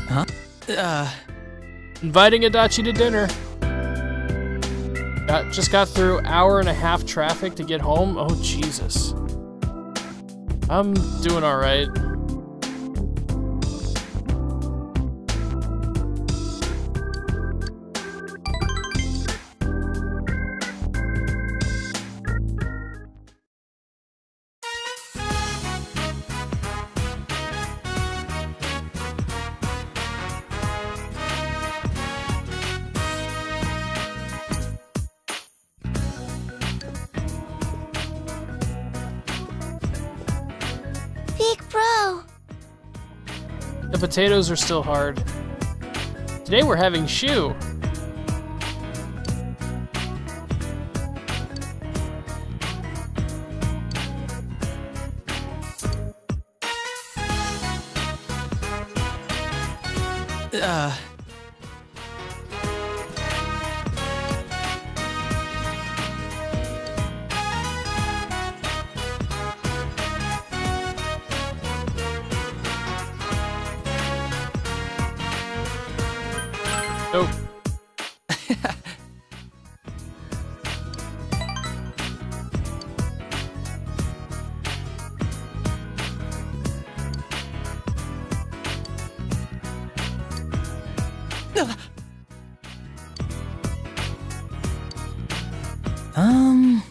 [SPEAKER 6] Huh?
[SPEAKER 3] Inviting Adachi to dinner. Just got through hour-and-a-half traffic to get home. Oh, Jesus. I'm doing alright. The potatoes are still hard. Today we're having shoe. Nope. I'm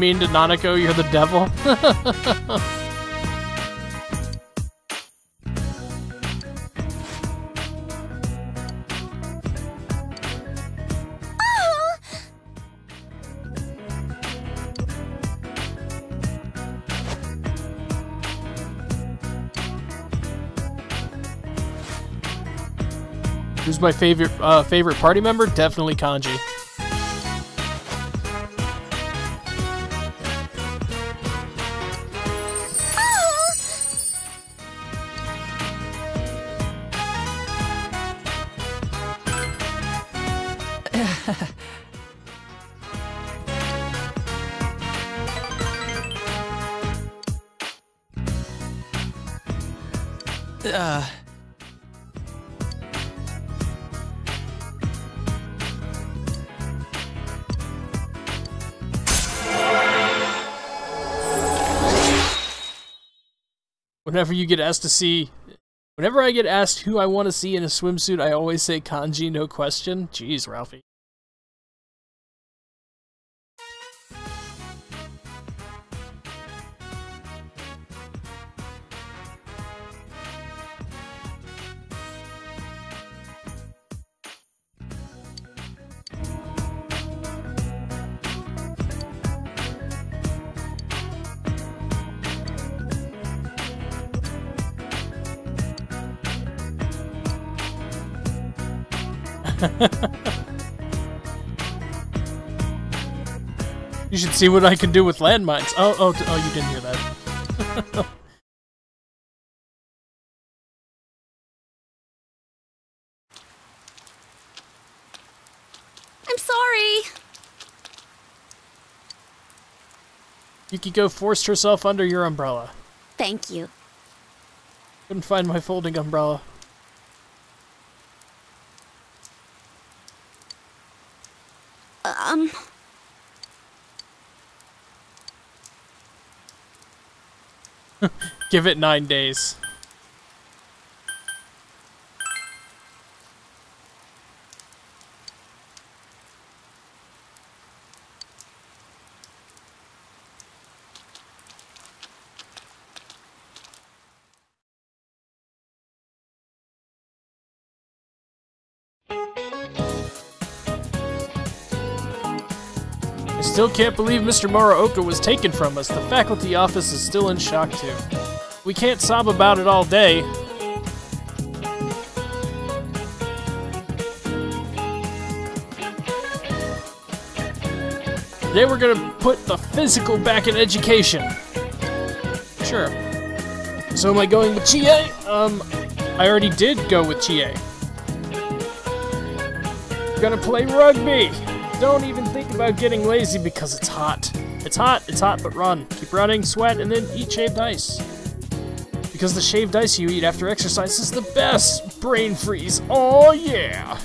[SPEAKER 3] mean to Nanako, you're the devil. Who's my favorite party member? Definitely Kanji. Whenever you get asked to see... Whenever I get asked who I want to see in a swimsuit, I always say Kanji, no question. Jeez, Ralphie. You should see what I can do with landmines. Oh, you didn't hear that.
[SPEAKER 12] I'm sorry.
[SPEAKER 3] Yukiko forced herself under your umbrella.
[SPEAKER 12] Thank you.
[SPEAKER 3] Couldn't find my folding umbrella. Give it 9 days. I still can't believe Mr. Muraoka was taken from us. The faculty office is still in shock too. We can't sob about it all day. Today we're gonna put the physical back in education. Sure. So am I going with Chie? I already did go with Chie. We're gonna play rugby. Don't even think about getting lazy because it's hot. It's hot, but run. Keep running, sweat, and then eat shaved ice. Because the shaved ice you eat after exercise is the best! Brain freeze! Oh yeah!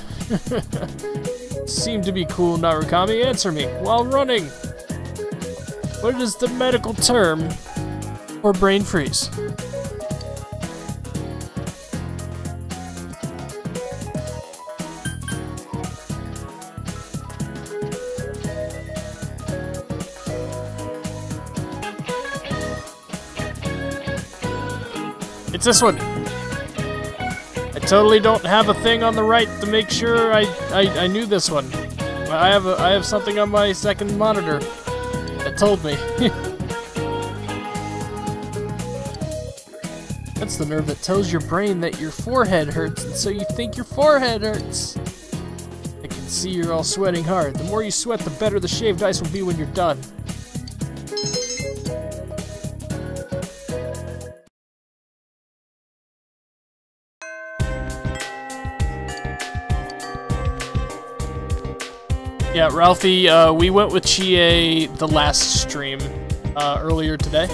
[SPEAKER 3] Seem to be cool, Narukami. Answer me. While running, what is the medical term for brain freeze? It's this one. I totally don't have a thing on the right to make sure I knew this one. I have something on my second monitor that told me. That's the nerve that tells your brain that your forehead hurts, and so you think your forehead hurts. I can see you're all sweating hard. The more you sweat, the better the shaved ice will be when you're done. Yeah, Ralphie, we went with Chie the last stream earlier today.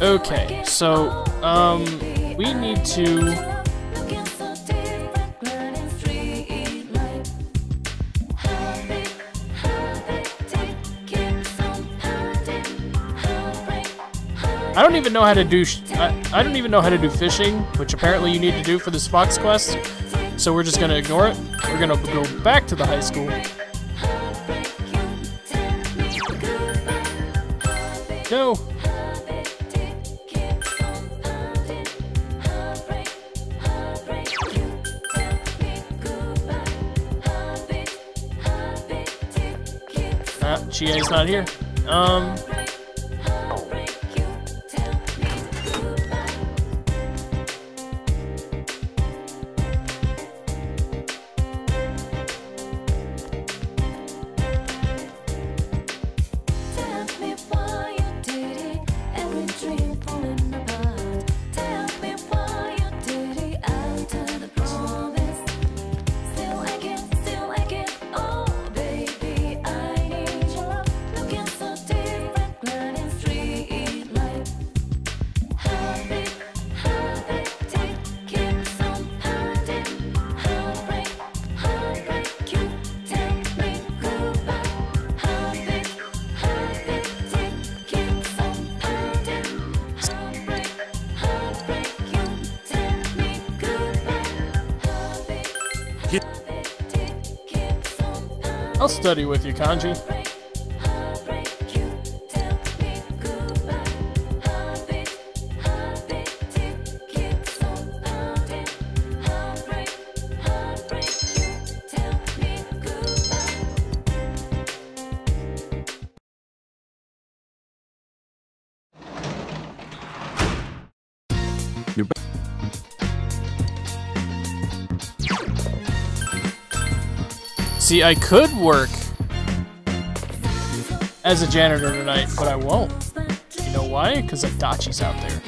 [SPEAKER 3] Okay, so we need to I don't even know how to do I don't even know how to do fishing, which apparently you need to do for this Fox quest. So we're just gonna ignore it. We're gonna go back to the high school. Go. Chia's not here. I'll study with you, Kanji. See, I could work as a janitor tonight, but I won't. You know why? Because Adachi's out there.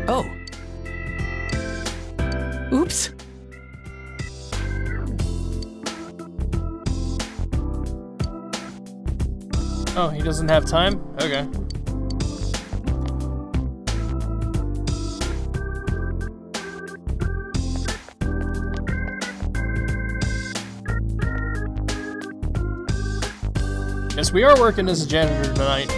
[SPEAKER 17] Oh. Oops.
[SPEAKER 3] Oh, he doesn't have time? Okay. Yes, we are working as a janitor tonight.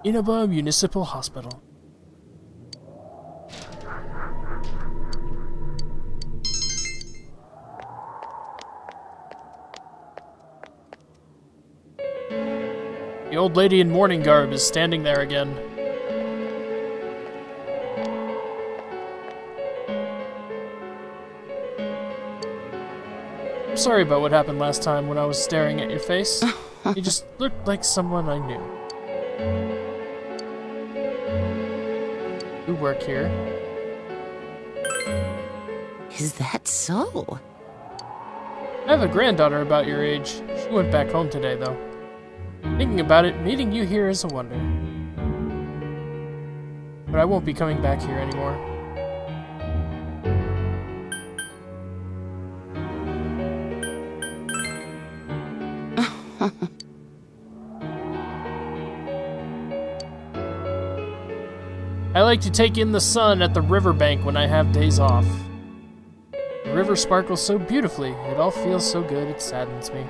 [SPEAKER 3] Inaba Municipal Hospital. The old lady in mourning garb is standing there again. I'm sorry about what happened last time when I was staring at your face. You just looked like someone I knew. You work here.
[SPEAKER 15] Is that so?
[SPEAKER 3] I have a granddaughter about your age. She went back home today, though. Thinking about it, meeting you here is a wonder. But I won't be coming back here anymore. I like to take in the sun at the riverbank when I have days off. The river sparkles so beautifully, it all feels so good it saddens me.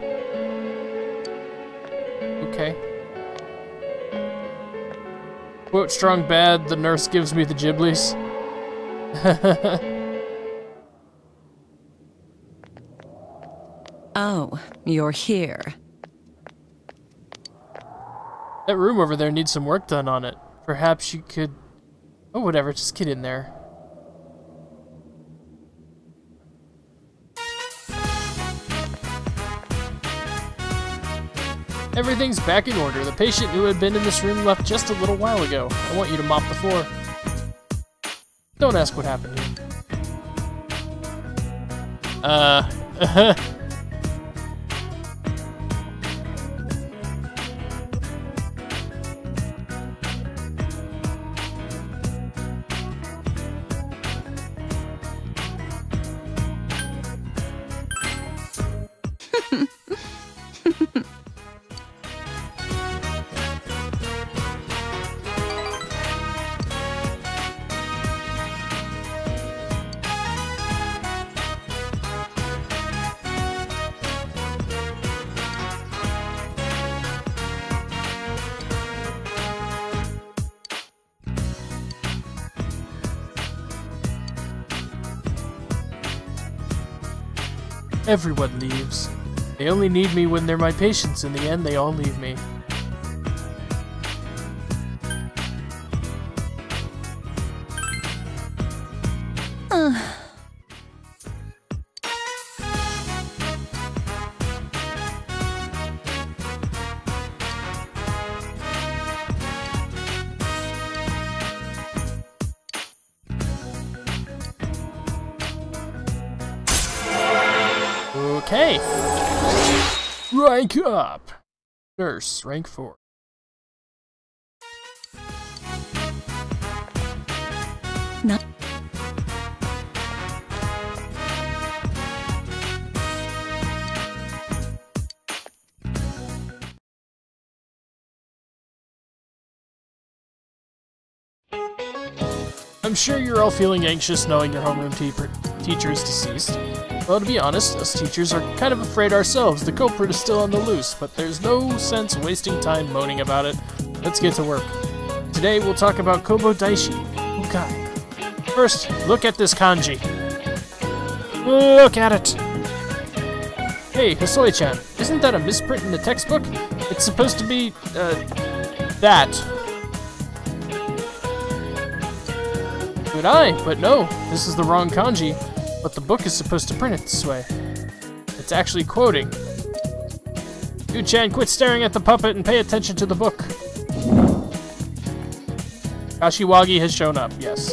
[SPEAKER 3] Okay. Quote strong bad, the nurse gives me the giblies.
[SPEAKER 11] Oh, you're here.
[SPEAKER 3] That room over there needs some work done on it. Perhaps you could... Oh, whatever, just get in there. Everything's back in order. The patient who had been in this room left just a little while ago. I want you to mop the floor. Don't ask what happened here. Everyone leaves. They only need me when they're my patients. In the end, they all leave me. Okay. Rank up. Nurse, rank 4.
[SPEAKER 15] No.
[SPEAKER 3] I'm sure you're all feeling anxious knowing your homeroom teacher is deceased. Well, to be honest, us teachers are kind of afraid ourselves. The culprit is still on the loose, but there's no sense wasting time moaning about it. Let's get to work. Today, we'll talk about Kobo Daishi. Okay. First, look at this kanji. Look at it! Hey, Hisoi-chan, isn't that a misprint in the textbook? It's supposed to be, that. Good eye, but no, this is the wrong kanji. But the book is supposed to print it this way. It's actually quoting. Yu-chan, quit staring at the puppet and pay attention to the book. Kashiwagi has shown up, yes.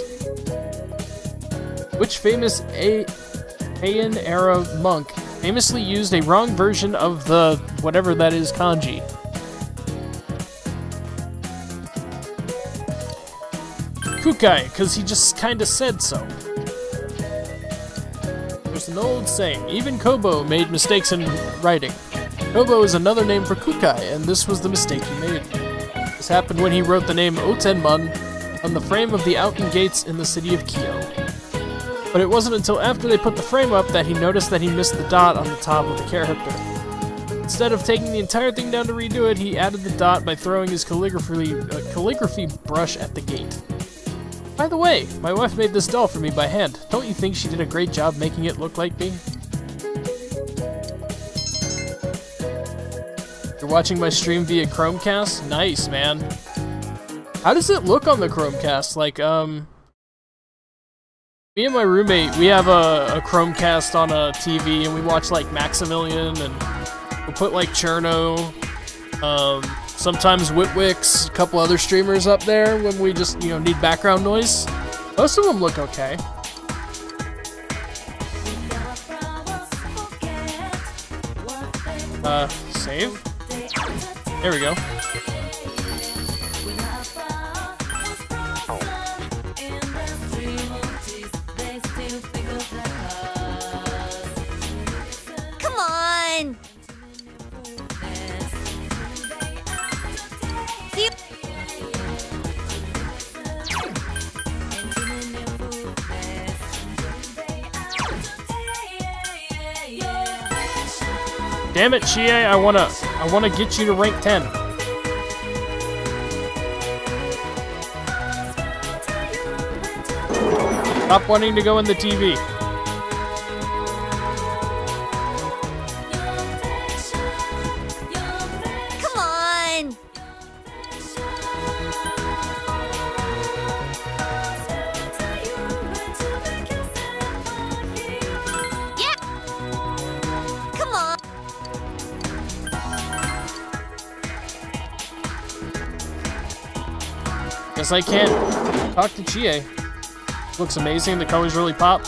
[SPEAKER 3] Which famous Heian-era monk famously used a wrong version of the whatever that is kanji? Kukai, because he just kinda said so. There's an old saying, even Kobo made mistakes in writing. Kobo is another name for Kukai, and this was the mistake he made. This happened when he wrote the name Otenman on the frame of the Outen Gates in the city of Kyo. But it wasn't until after they put the frame up that he noticed that he missed the dot on the top of the character. Instead of taking the entire thing down to redo it, he added the dot by throwing his calligraphy brush at the gate. By the way, my wife made this doll for me by hand. Don't you think she did a great job making it look like me? You're watching my stream via Chromecast? Nice, man. How does it look on the Chromecast? Like, me and my roommate, we have a Chromecast on a TV, and we watch, like, Maximilian, and we'll put, like, Cherno, sometimes Witwix, a couple other streamers up there when we just, you know, need background noise. Most of them look okay. Save? There we go.
[SPEAKER 5] Come on! See?
[SPEAKER 3] Damn it, Chie, I wanna get you to rank 10. Stop wanting to go in the TV.
[SPEAKER 5] Come on! Yeah! Come on!
[SPEAKER 3] Guess I can't talk to Chie. Looks amazing, the colors really pop.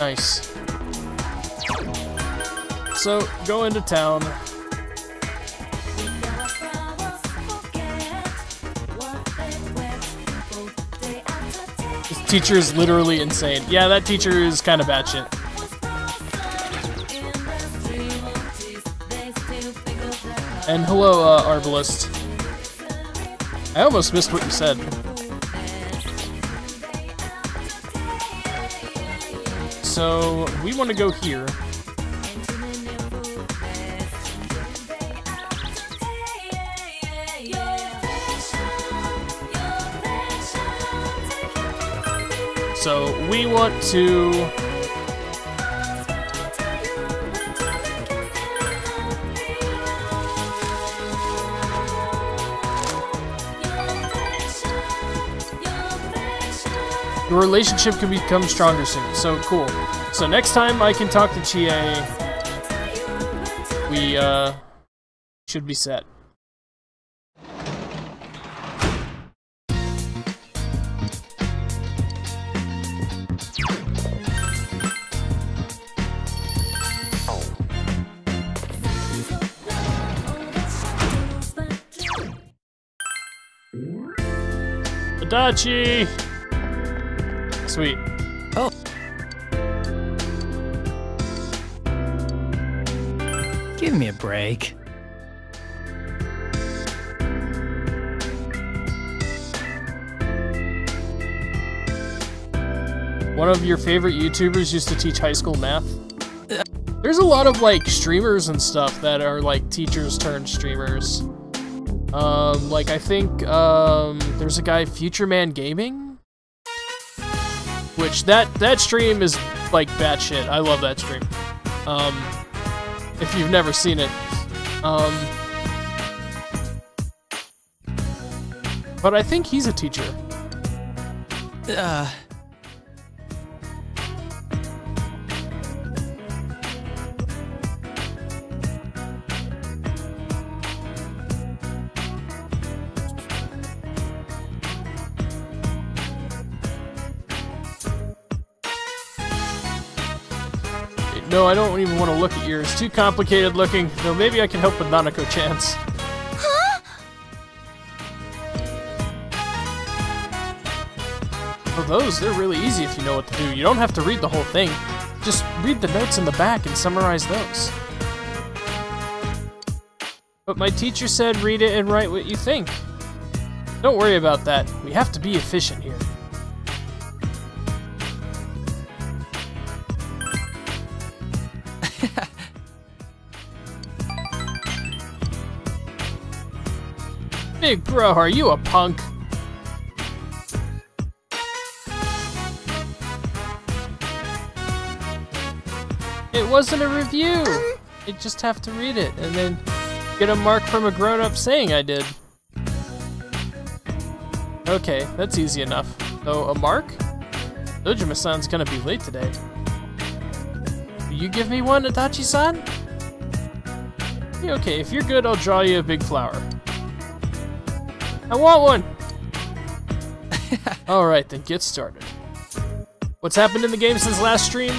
[SPEAKER 3] Nice. So, go into town. This teacher is literally insane. Yeah, that teacher is kind of batshit. And hello, Arbalist. I almost missed what you said. So, we want to go here. So, we want to... Your relationship can become stronger soon. So, cool. So, next time I can talk to Chie, we, should be set. Adachi! Sweet.
[SPEAKER 18] Oh. Give me a break.
[SPEAKER 3] One of your favorite YouTubers used to teach high school math? There's a lot of, like, streamers and stuff that are, like, teachers turned streamers. Like, I think, there's a guy, Future Man Gaming? Which, that stream is, like, batshit. I love that stream. If you've never seen it. But I think he's a teacher. No, I don't even want to look at yours. Too complicated looking. Though maybe I can help with Nanako-chan's.
[SPEAKER 10] Huh?
[SPEAKER 3] For those, they're really easy if you know what to do. You don't have to read the whole thing. Just read the notes in the back and summarize those. But my teacher said read it and write what you think. Don't worry about that. We have to be efficient here. Big bro, are you a punk? It wasn't a review. You just have to read it and then get a mark from a grown-up saying I did. Okay, that's easy enough. So, a mark? Dojima-san's gonna be late today. Will you give me one, Adachi-san? Okay, if you're good, I'll draw you a big flower. I want one! Alright, then get started. What's happened in the game since last stream?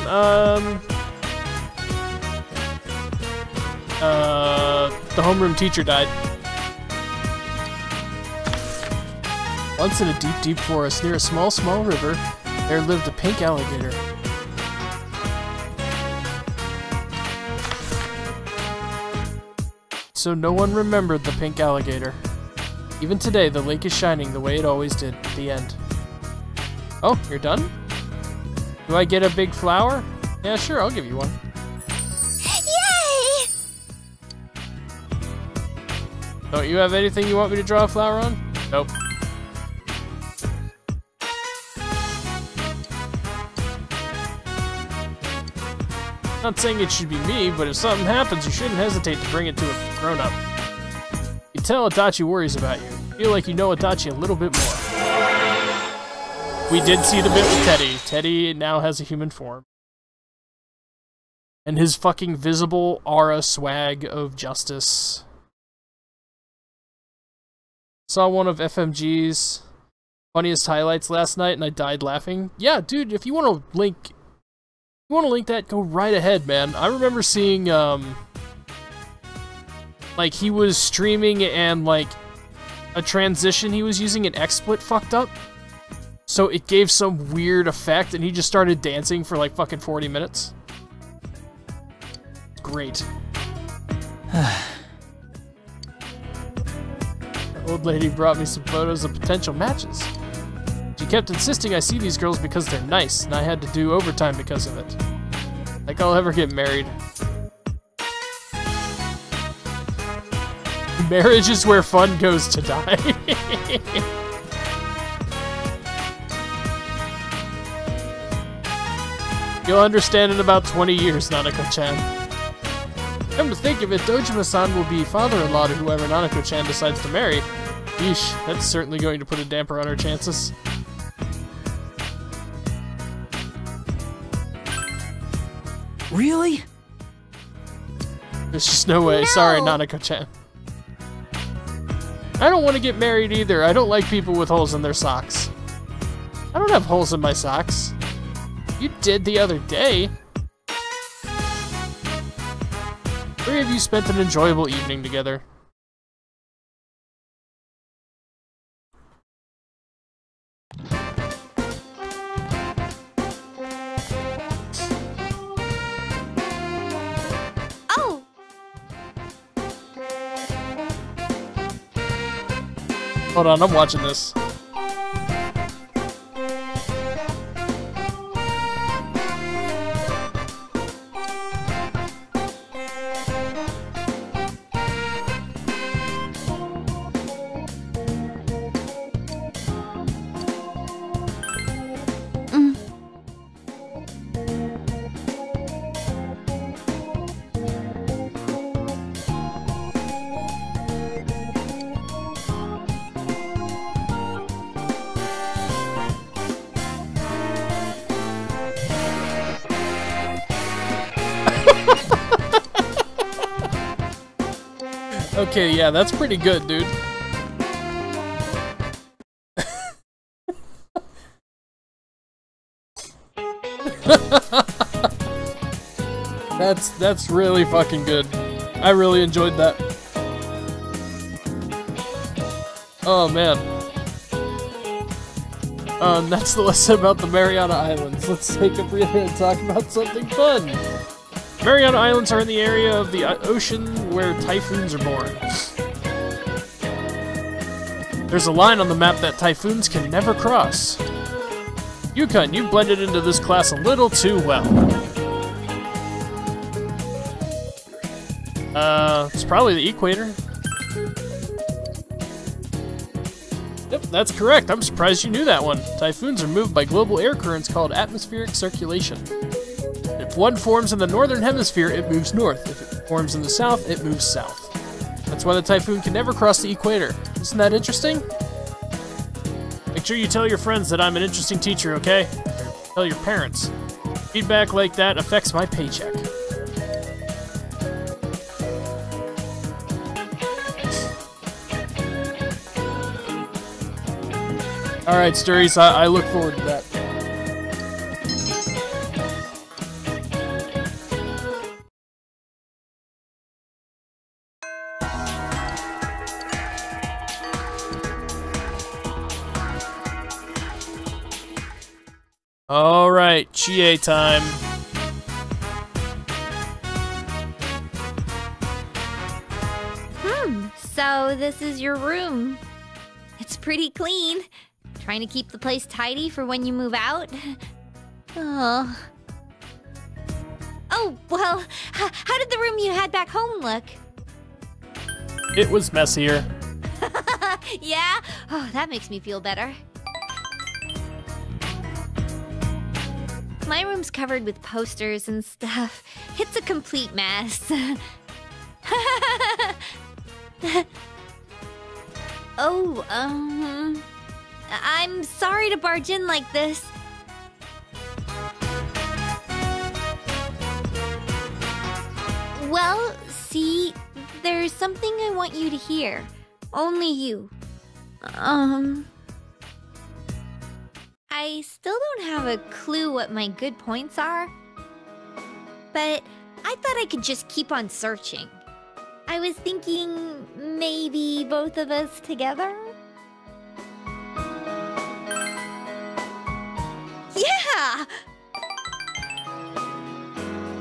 [SPEAKER 3] The homeroom teacher died. Once in a deep, deep forest near a small, small river, there lived a pink alligator. So no one remembered the pink alligator. Even today, the lake is shining the way it always did. The end. Oh, you're done? Do I get a big flower? Yeah, sure, I'll give you one.
[SPEAKER 10] Yay!
[SPEAKER 3] Don't you have anything you want me to draw a flower on? Nope. Not saying it should be me, but if something happens, you shouldn't hesitate to bring it to a grown-up. You tell Adachi worries about you. Feel like you know Adachi a little bit more. We did see the bit with Teddy. Teddy now has a human form. And his fucking visible aura swag of justice. Saw one of FMG's funniest highlights last night and I died laughing. Yeah, dude, if you want to link you want to link that, go right ahead, man. I remember seeing, like, he was streaming and, like, a transition he was using in XSplit fucked up. So it gave some weird effect, and he just started dancing for, like, fucking 40 minutes. Great. The old lady brought me some photos of potential matches. She kept insisting I see these girls because they're nice, and I had to do overtime because of it. Like I'll ever get married. Marriage is where fun goes to die. You'll understand in about 20 years, Nanako-chan. Come to think of it, Dojima-san will be father-in-law to whoever Nanako-chan decides to marry. Yeesh, that's certainly going to put a damper on our chances.
[SPEAKER 17] Really?
[SPEAKER 3] There's just no way. No. Sorry, Nanako-chan. I don't want to get married either. I don't like people with holes in their socks. I don't have holes in my socks. You did the other day. 3 of you spent an enjoyable evening together.
[SPEAKER 5] Oh!
[SPEAKER 3] Hold on, I'm watching this. Okay, yeah, that's pretty good, dude. That's really fucking good. I really enjoyed that. Oh man. That's the lesson about the Mariana Islands. Let's take a breather and talk about something fun. Mariana Islands are in the area of the ocean where typhoons are born. There's a line on the map that typhoons can never cross. Yukon, you've blended into this class a little too well. It's probably the equator. Yep, that's correct. I'm surprised you knew that one. Typhoons are moved by global air currents called atmospheric circulation. If one forms in the northern hemisphere, it moves north. If it forms in the south, it moves south. That's why the typhoon can never cross the equator. Isn't that interesting? Make sure you tell your friends that I'm an interesting teacher, okay? Or tell your parents. Feedback like that affects my paycheck. Alright, Sturries, I look forward to that. Alright, Chie time.
[SPEAKER 5] So this is your room. It's pretty clean. Trying to keep the place tidy for when you move out? Oh. Oh, well, how did the room you had back home look?
[SPEAKER 3] It was messier.
[SPEAKER 5] Yeah? Oh, that makes me feel better. My room's covered with posters and stuff. It's a complete mess. Oh, I'm sorry to barge in like this. Well, see, there's something I want you to hear. Only you. I still don't have a clue what my good points are, but I thought I could just keep on searching. I was thinking maybe both of us together? Yeah!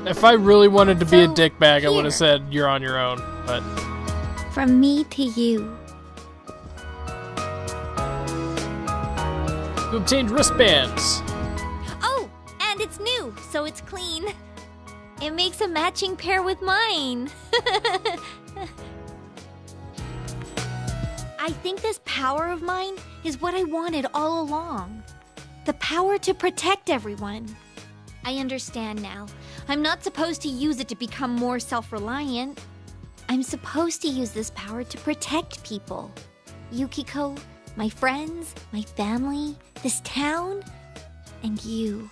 [SPEAKER 3] If I really wanted to be a dickbag, I would have said you're on your own, but...
[SPEAKER 5] From me to you.
[SPEAKER 3] You obtained wristbands.
[SPEAKER 5] Oh, and it's new, so it's clean. It makes a matching pair with mine. I think this power of mine is what I wanted all along. The power to protect everyone. I understand now. I'm not supposed to use it to become more self-reliant. I'm supposed to use this power to protect people. Yukiko, my friends, my family, this town, and you.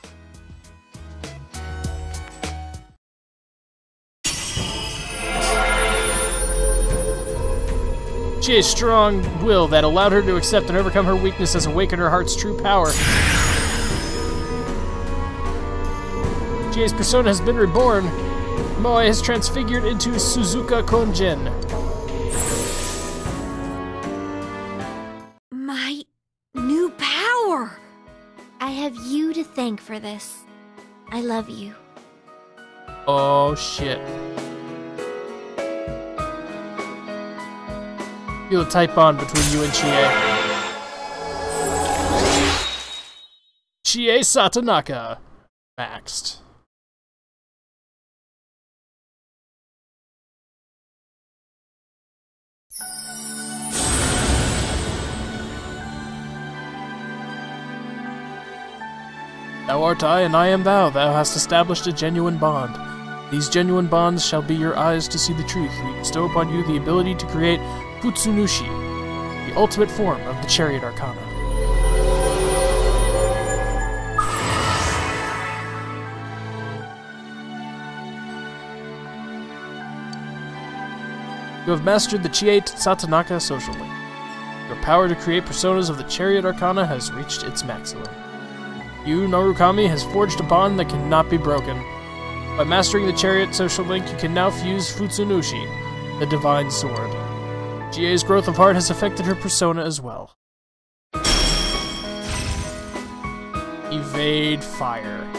[SPEAKER 3] Chie's strong will that allowed her to accept and overcome her weakness has awakened her heart's true power. Chie's persona has been reborn. Moe has transfigured into Suzuka Kongen.
[SPEAKER 5] My new power! I have you to thank for this. I love you.
[SPEAKER 3] Oh shit. Feel a tight bond between you and Chie. Chie Satonaka. Maxed. Thou art I, and I am thou. Thou hast established a genuine bond. These genuine bonds shall be your eyes to see the truth. We bestow upon you the ability to create Futsunushi, the ultimate form of the Chariot Arcana. You have mastered the Chie Satonaka social link. Your power to create personas of the Chariot Arcana has reached its maximum. You, Narukami, has forged a bond that cannot be broken. By mastering the Chariot social link, you can now fuse Futsunushi, the Divine Sword. Chie's growth of heart has affected her persona as well. Evade fire.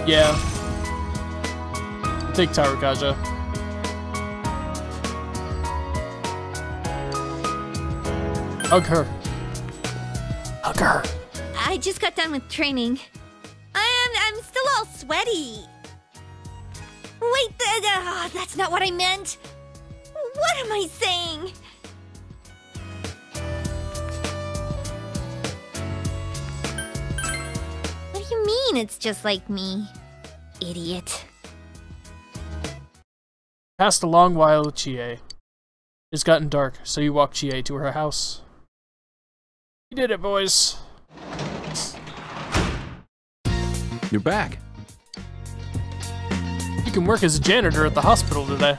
[SPEAKER 3] Yeah. Take Tarukaja. Hug her. Hug her.
[SPEAKER 5] I just got done with training. I'm still all sweaty. Wait, that's not what I meant. What am I saying? What do you mean it's just like me? Idiot.
[SPEAKER 3] Passed a long while with Chie. It's gotten dark, so you walk Chie to her house. You did it, boys.
[SPEAKER 19] You're back.
[SPEAKER 3] You can work as a janitor at the hospital today.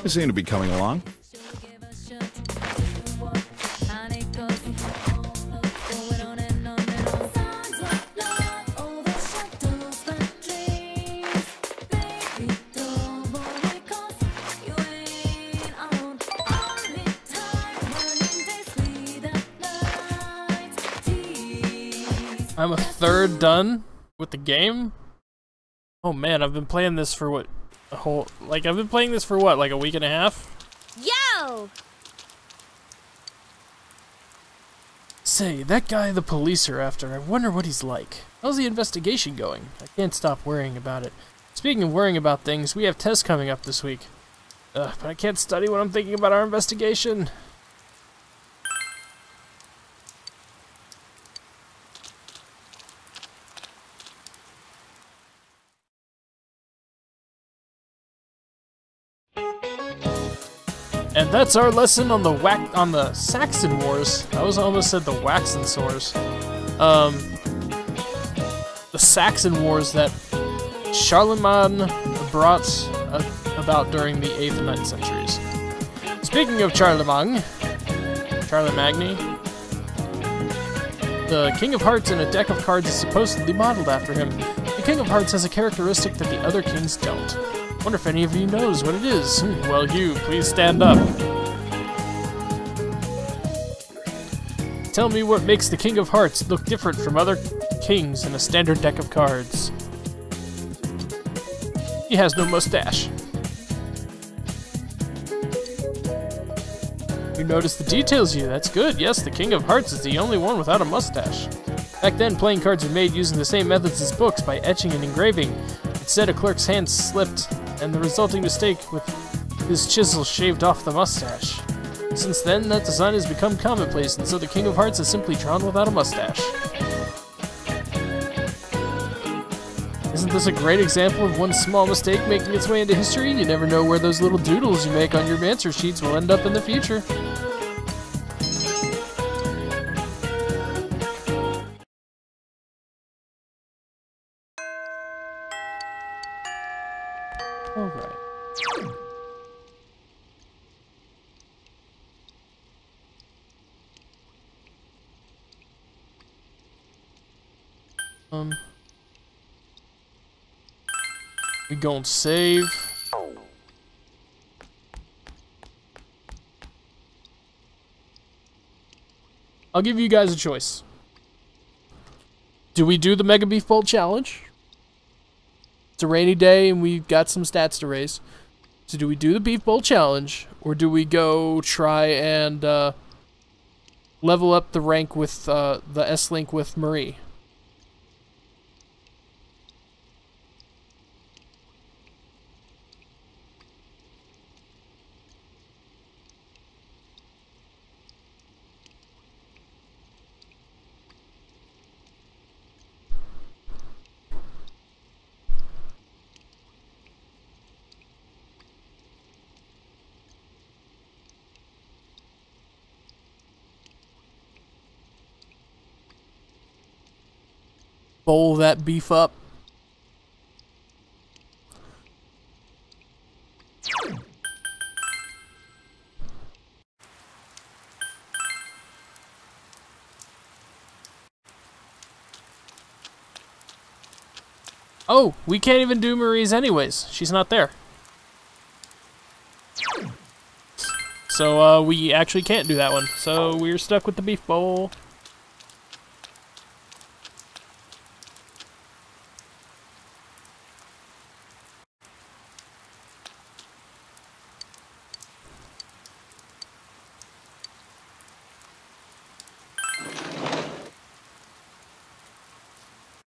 [SPEAKER 19] They seem to be coming along.
[SPEAKER 3] I'm a third done with the game? Oh man, I've been playing this for what? I've been playing this for what, like a week and a half?
[SPEAKER 5] go.
[SPEAKER 3] Say, that guy the police are after, I wonder what he's like. How's the investigation going? I can't stop worrying about it. Speaking of worrying about things, we have tests coming up this week. But I can't study when I'm thinking about our investigation. And that's our lesson on the Saxon Wars. I almost said the Waxen Wars. The Saxon Wars that Charlemagne brought about during the 8th and 9th centuries. Speaking of Charlemagne, the King of Hearts in a deck of cards is supposedly modeled after him. The King of Hearts has a characteristic that the other kings don't. Wonder if any of you knows what it is. Well, you, please stand up. Tell me what makes the King of Hearts look different from other kings in a standard deck of cards. He has no mustache. You notice the details here, that's good. Yes, the King of Hearts is the only one without a mustache. Back then, playing cards were made using the same methods as books, by etching and engraving. Instead, a clerk's hand slipped, and the resulting mistake with his chisel shaved off the mustache. Since then, that design has become commonplace, and so the King of Hearts is simply drawn without a mustache. Isn't this a great example of one small mistake making its way into history? You never know where those little doodles you make on your answer sheets will end up in the future. Alright. We gon' save. I'll give you guys a choice. Do we do the Mega Beef Bowl Challenge? It's a rainy day and we've got some stats to raise. So do we do the Beef Bowl Challenge, or do we go try and level up the rank with the S-Link with Marie? Bowl that beef up. Oh, we can't even do Marie's anyways. She's not there. So, we actually can't do that one. So, we're stuck with the beef bowl.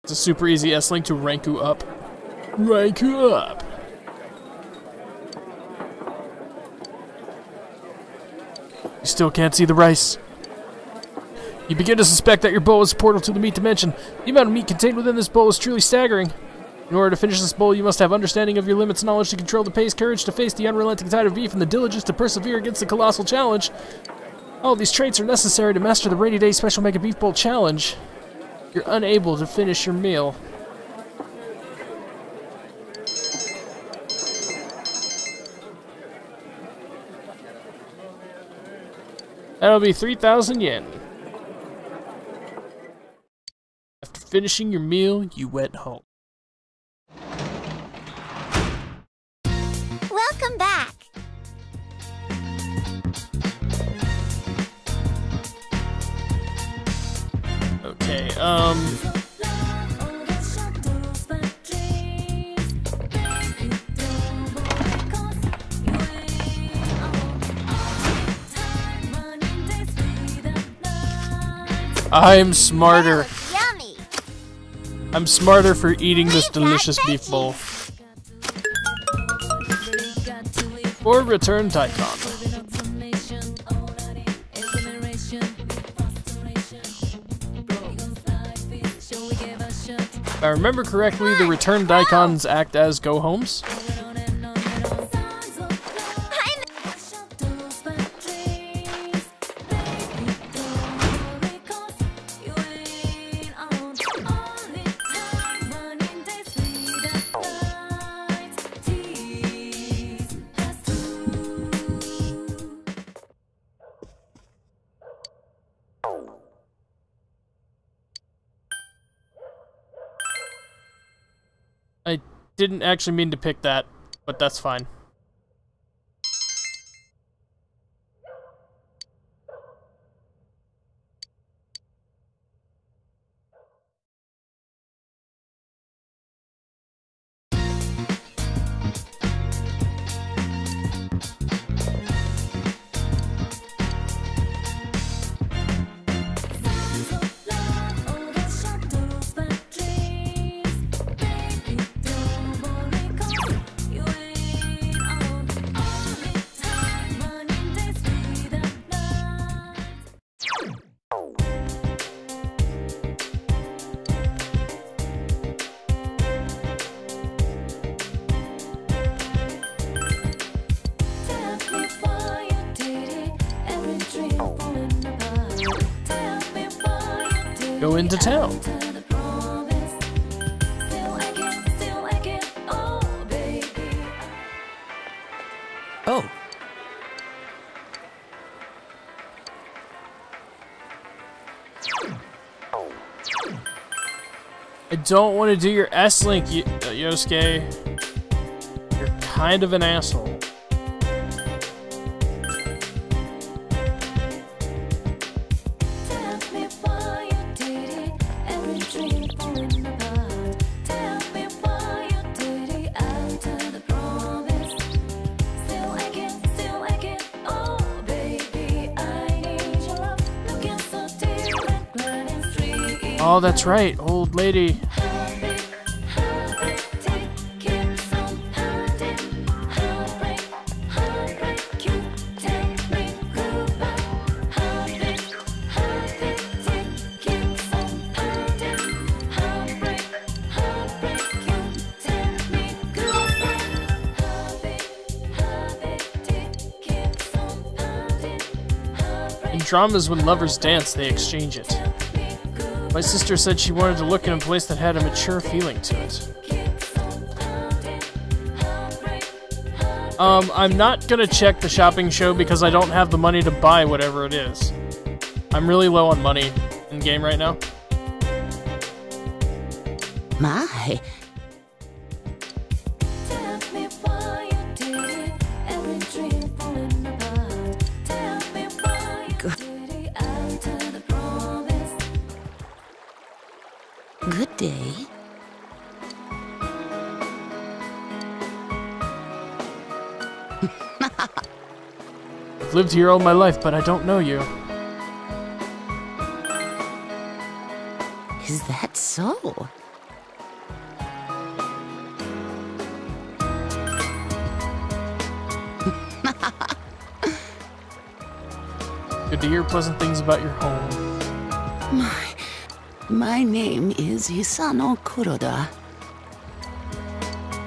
[SPEAKER 3] It's a super easy S-Link to rank you up. Rank you up! You still can't see the rice. You begin to suspect that your bowl is a portal to the meat dimension. The amount of meat contained within this bowl is truly staggering. In order to finish this bowl, you must have understanding of your limits, knowledge to control the pace, courage to face the unrelenting tide of beef, and the diligence to persevere against the colossal challenge. All these traits are necessary to master the Rainy Day Special Mega Beef Bowl Challenge. You're unable to finish your meal. That'll be 3,000 yen. After finishing your meal, you went home.
[SPEAKER 10] Welcome back.
[SPEAKER 3] Okay, I'm smarter.
[SPEAKER 5] Yummy.
[SPEAKER 3] I'm smarter for eating this delicious beef bowl. Or return Tycon. If I remember correctly, the return Daikons act as go-homes. I didn't actually mean to pick that, but that's fine. Go into town.
[SPEAKER 17] Oh.
[SPEAKER 3] I don't want to do your S-Link, Yosuke. You're kind of an asshole. Oh, that's right, old lady. In dramas, when lovers dance, they exchange it. My sister said she wanted to look in a place that had a mature feeling to it. I'm not gonna check the shopping show because I don't have the money to buy whatever it is. I'm really low on money in game right now.
[SPEAKER 15] My. Good day.
[SPEAKER 3] I've lived here all my life, but I don't know you.
[SPEAKER 15] Is that so?
[SPEAKER 3] Good to hear pleasant things about your home.
[SPEAKER 15] My name is Hisano Kuroda.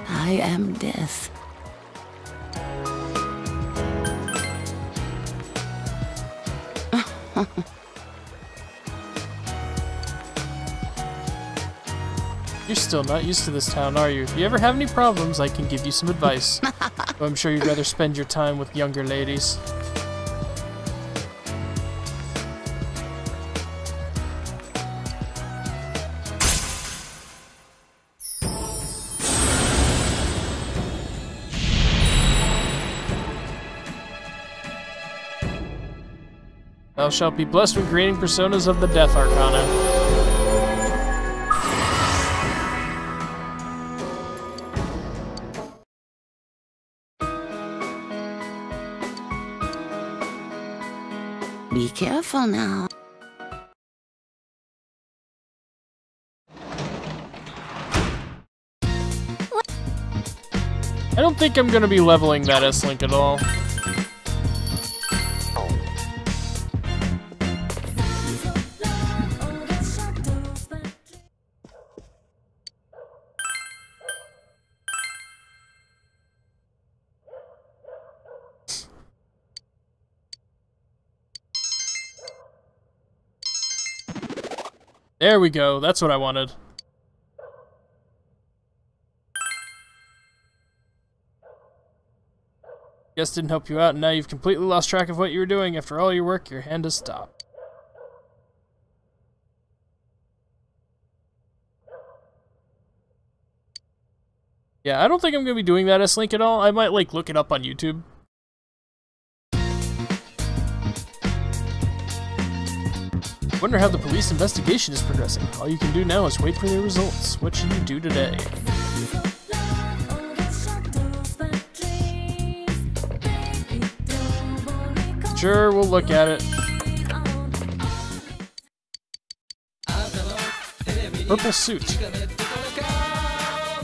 [SPEAKER 15] I am death.
[SPEAKER 3] You're still not used to this town, are you? If you ever have any problems, I can give you some advice. Though I'm sure you'd rather spend your time with younger ladies. Thou shalt be blessed with creating personas of the Death Arcana.
[SPEAKER 15] Be careful now.
[SPEAKER 3] I don't think I'm gonna be leveling that S-Link at all. There we go, that's what I wanted. Guess didn't help you out, and now you've completely lost track of what you were doing. After all your work, your hand has stopped. Yeah, I don't think I'm gonna be doing that S-Link at all. I might, like, look it up on YouTube. Wonder how the police investigation is progressing. All you can do now is wait for the results. What should you do today? Sure, we'll look at it. Purple suit.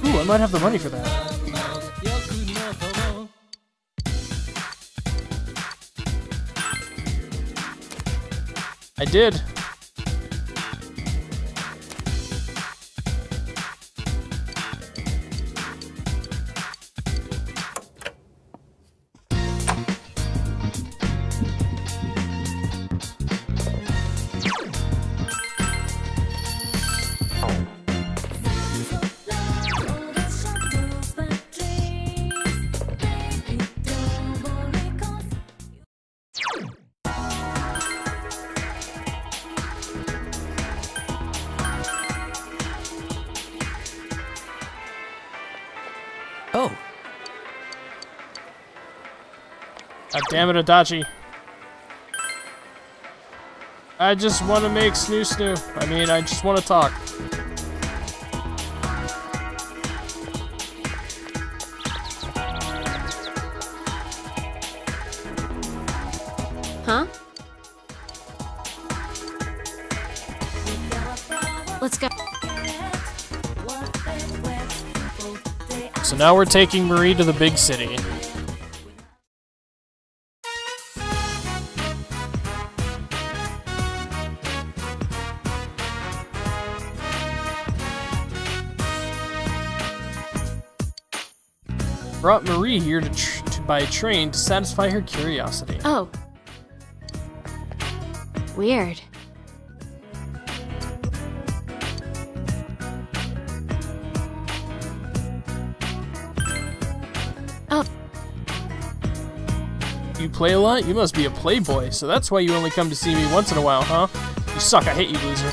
[SPEAKER 3] Ooh, I might have the money for that. I did.
[SPEAKER 17] Oh.
[SPEAKER 3] God damn it, Adachi. I just want to make snoo. I mean, I just want to talk.
[SPEAKER 5] Huh? Let's go.
[SPEAKER 3] So now we're taking Marie to the big city. Brought Marie here by train to satisfy her curiosity.
[SPEAKER 5] Oh. Weird. Oh.
[SPEAKER 3] You play a lot? You must be a playboy, so that's why you only come to see me once in a while, huh? You suck, I hate you, loser.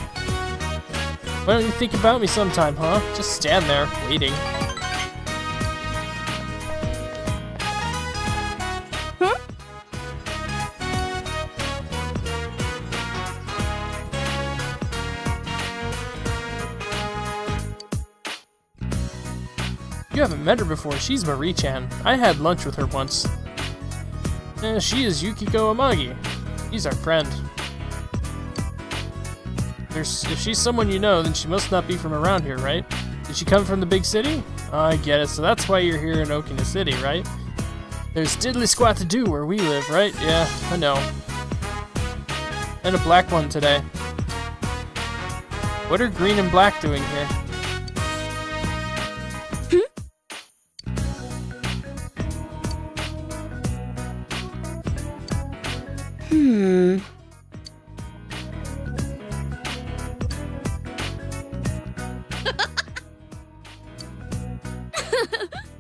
[SPEAKER 3] Why don't you think about me sometime, huh? Just stand there, waiting. You haven't met her before. She's Marie-chan. I had lunch with her once. She is Yukiko Amagi. She's our friend. If she's someone you know, then she must not be from around here, right? Did she come from the big city? I get it. So that's why you're here in Okina City, right? There's diddly squat to do where we live, right? Yeah, I know. And a black one today. What are green and black doing here?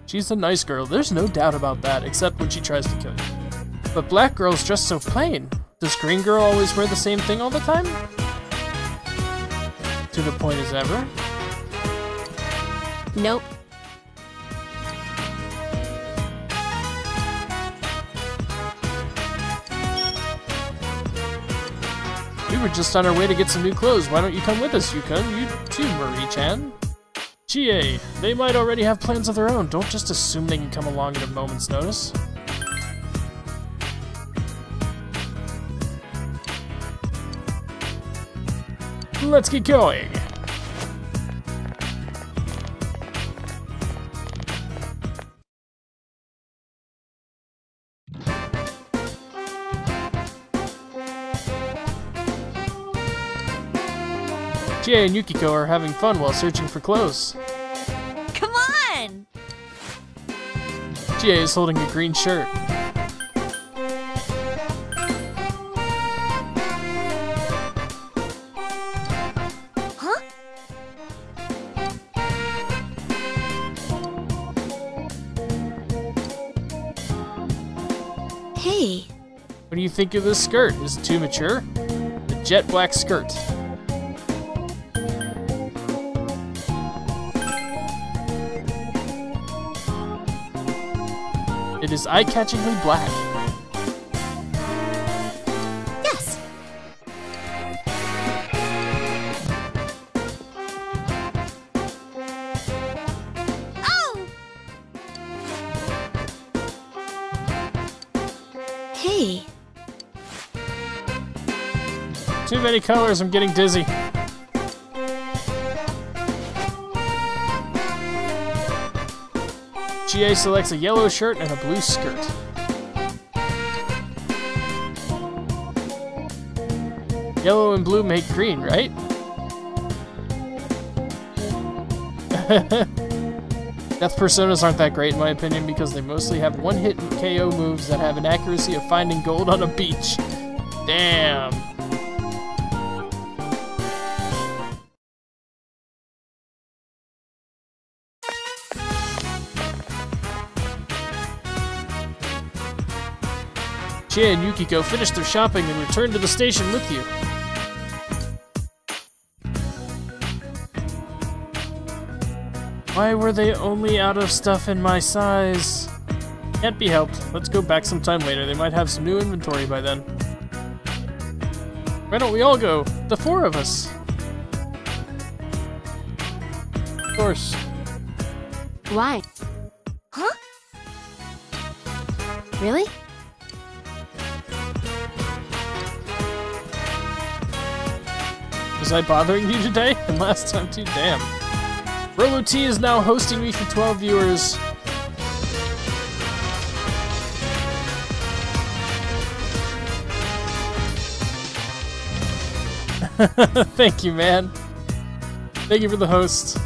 [SPEAKER 3] She's a nice girl, there's no doubt about that, except when she tries to kill you. But black girls dress so plain. Does green girl always wear the same thing all the time? To the point as ever?
[SPEAKER 5] Nope.
[SPEAKER 3] We were just on our way to get some new clothes. Why don't you come with us, Yukon? You too, Marie-chan. Chie, they might already have plans of their own. Don't just assume they can come along at a moment's notice. Let's get going. Chie and Yukiko are having fun while searching for clothes.
[SPEAKER 5] Come on!
[SPEAKER 3] Chie is holding a green shirt.
[SPEAKER 5] Huh?
[SPEAKER 12] Hey.
[SPEAKER 3] What do you think of this skirt? Is it too mature? The jet black skirt. It is eye-catchingly black.
[SPEAKER 12] Yes.
[SPEAKER 5] Oh!
[SPEAKER 12] Hey.
[SPEAKER 3] Too many colors, I'm getting dizzy. Chie selects a yellow shirt and a blue skirt. Yellow and blue make green, right? Death personas aren't that great in my opinion because they mostly have one-hit KO moves that have an accuracy of finding gold on a beach. Damn. Chie and Yukiko finish their shopping and return to the station with you. Why were they only out of stuff in my size? Can't be helped. Let's go back sometime later. They might have some new inventory by then. Why don't we all go? The four of us. Of course.
[SPEAKER 10] Why?
[SPEAKER 5] Huh?
[SPEAKER 10] Really?
[SPEAKER 3] Was I bothering you today? And last time too? Damn. Rolo T is now hosting me for 12 viewers. Thank you, man. Thank you for the host.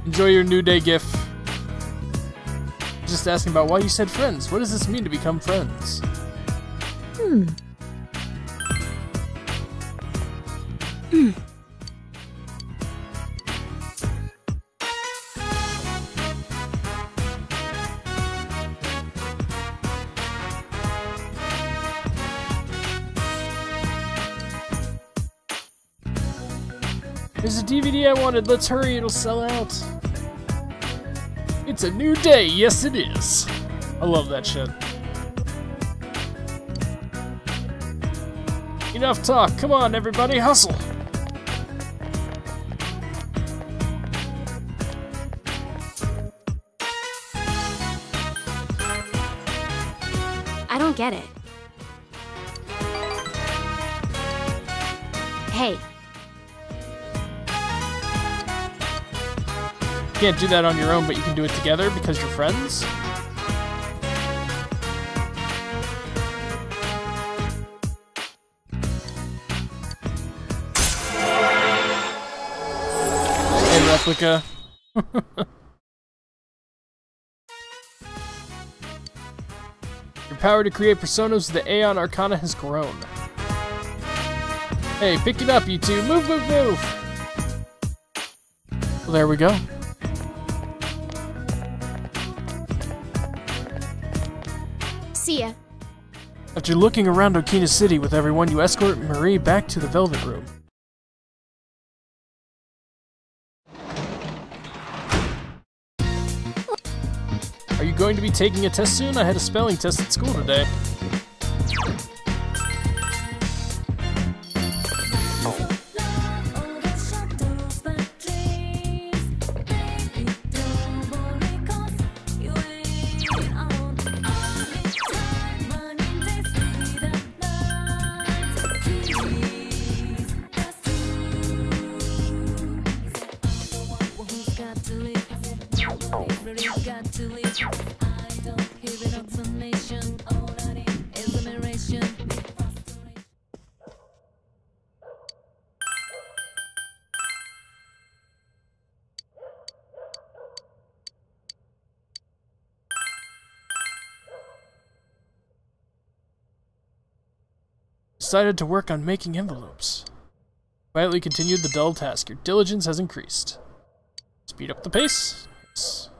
[SPEAKER 3] Enjoy your New Day gif. Just asking about why you said friends. What does this mean to become friends? There's a DVD I wanted. Let's hurry, it'll sell out. It's a new day. Yes, it is. I love that shit. Enough talk. Come on, everybody, hustle.
[SPEAKER 10] I don't get it. Hey,
[SPEAKER 3] You can't do that on your own, but you can do it together because you're friends. Hey, Replica. Your power to create personas with the Aeon Arcana has grown. Hey, pick it up, you two. Move, move, move! Well, there we go.
[SPEAKER 10] see ya.
[SPEAKER 3] After looking around Okina City with everyone, you escort Marie back to the Velvet Room. Are you going to be taking a test soon? I had a spelling test at school today. decided to work on making envelopes. Quietly continued the dull task. Your diligence has increased. Speed up the pace. Yes.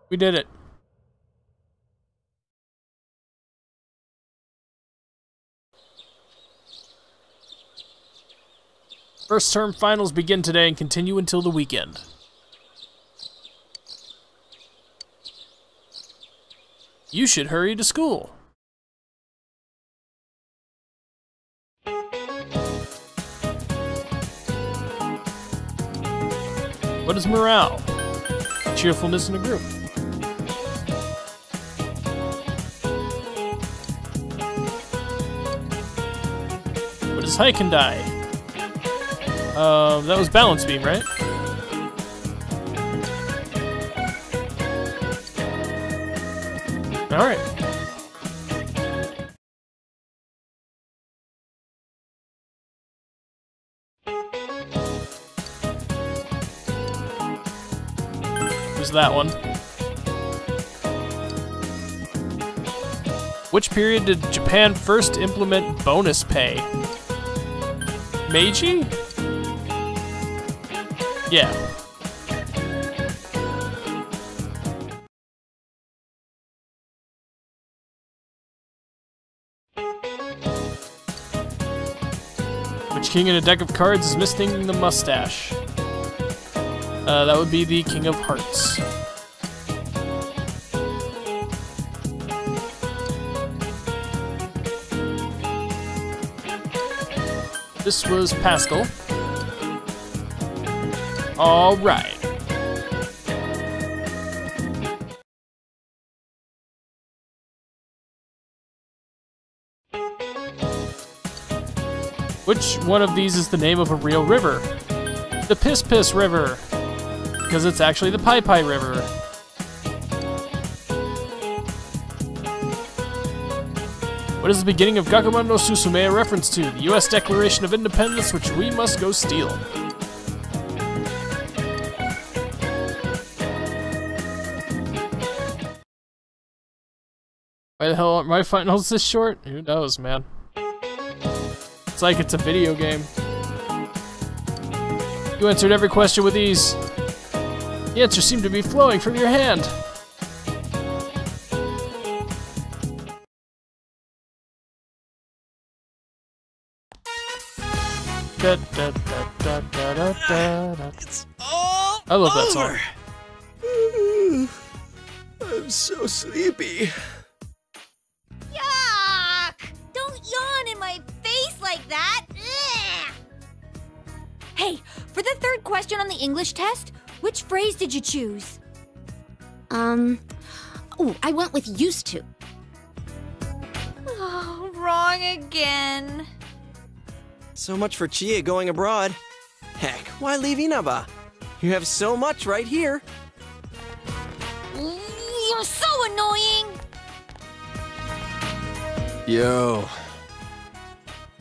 [SPEAKER 3] We did it. First term finals begin today and continue until the weekend. You should hurry to school. What is morale? Cheerfulness in a group. What is hike and die? That was balance beam, right? Alright. Who's that one? Which period did Japan first implement bonus pay? Meiji? Yeah. Which king in a deck of cards is missing the mustache? That would be the King of Hearts. This was Pascal. All right. Which one of these is the name of a real river? The Piss Piss River, because it's actually the Pai Pai River. What is the beginning of Gakuman no Susume a reference to? The U.S. Declaration of Independence, which we must go steal. Why the hell aren't my finals this short? Who knows, man? It's like it's a video game. You answered every question with ease. The answers seem to be flowing from your hand. Da, da, da, da, da, da, da.
[SPEAKER 6] It's all
[SPEAKER 3] I love that
[SPEAKER 6] over.
[SPEAKER 3] song.
[SPEAKER 6] I'm so sleepy.
[SPEAKER 5] Yuck! Don't yawn in my face like that! Ugh. Hey, for the third question on the English test, which phrase did you choose?
[SPEAKER 12] Oh, I went with used to.
[SPEAKER 5] Oh, wrong again.
[SPEAKER 6] So much for Chie going abroad. Heck, why leave Inaba? You have so much right here.
[SPEAKER 5] You're so annoying!
[SPEAKER 7] Yo.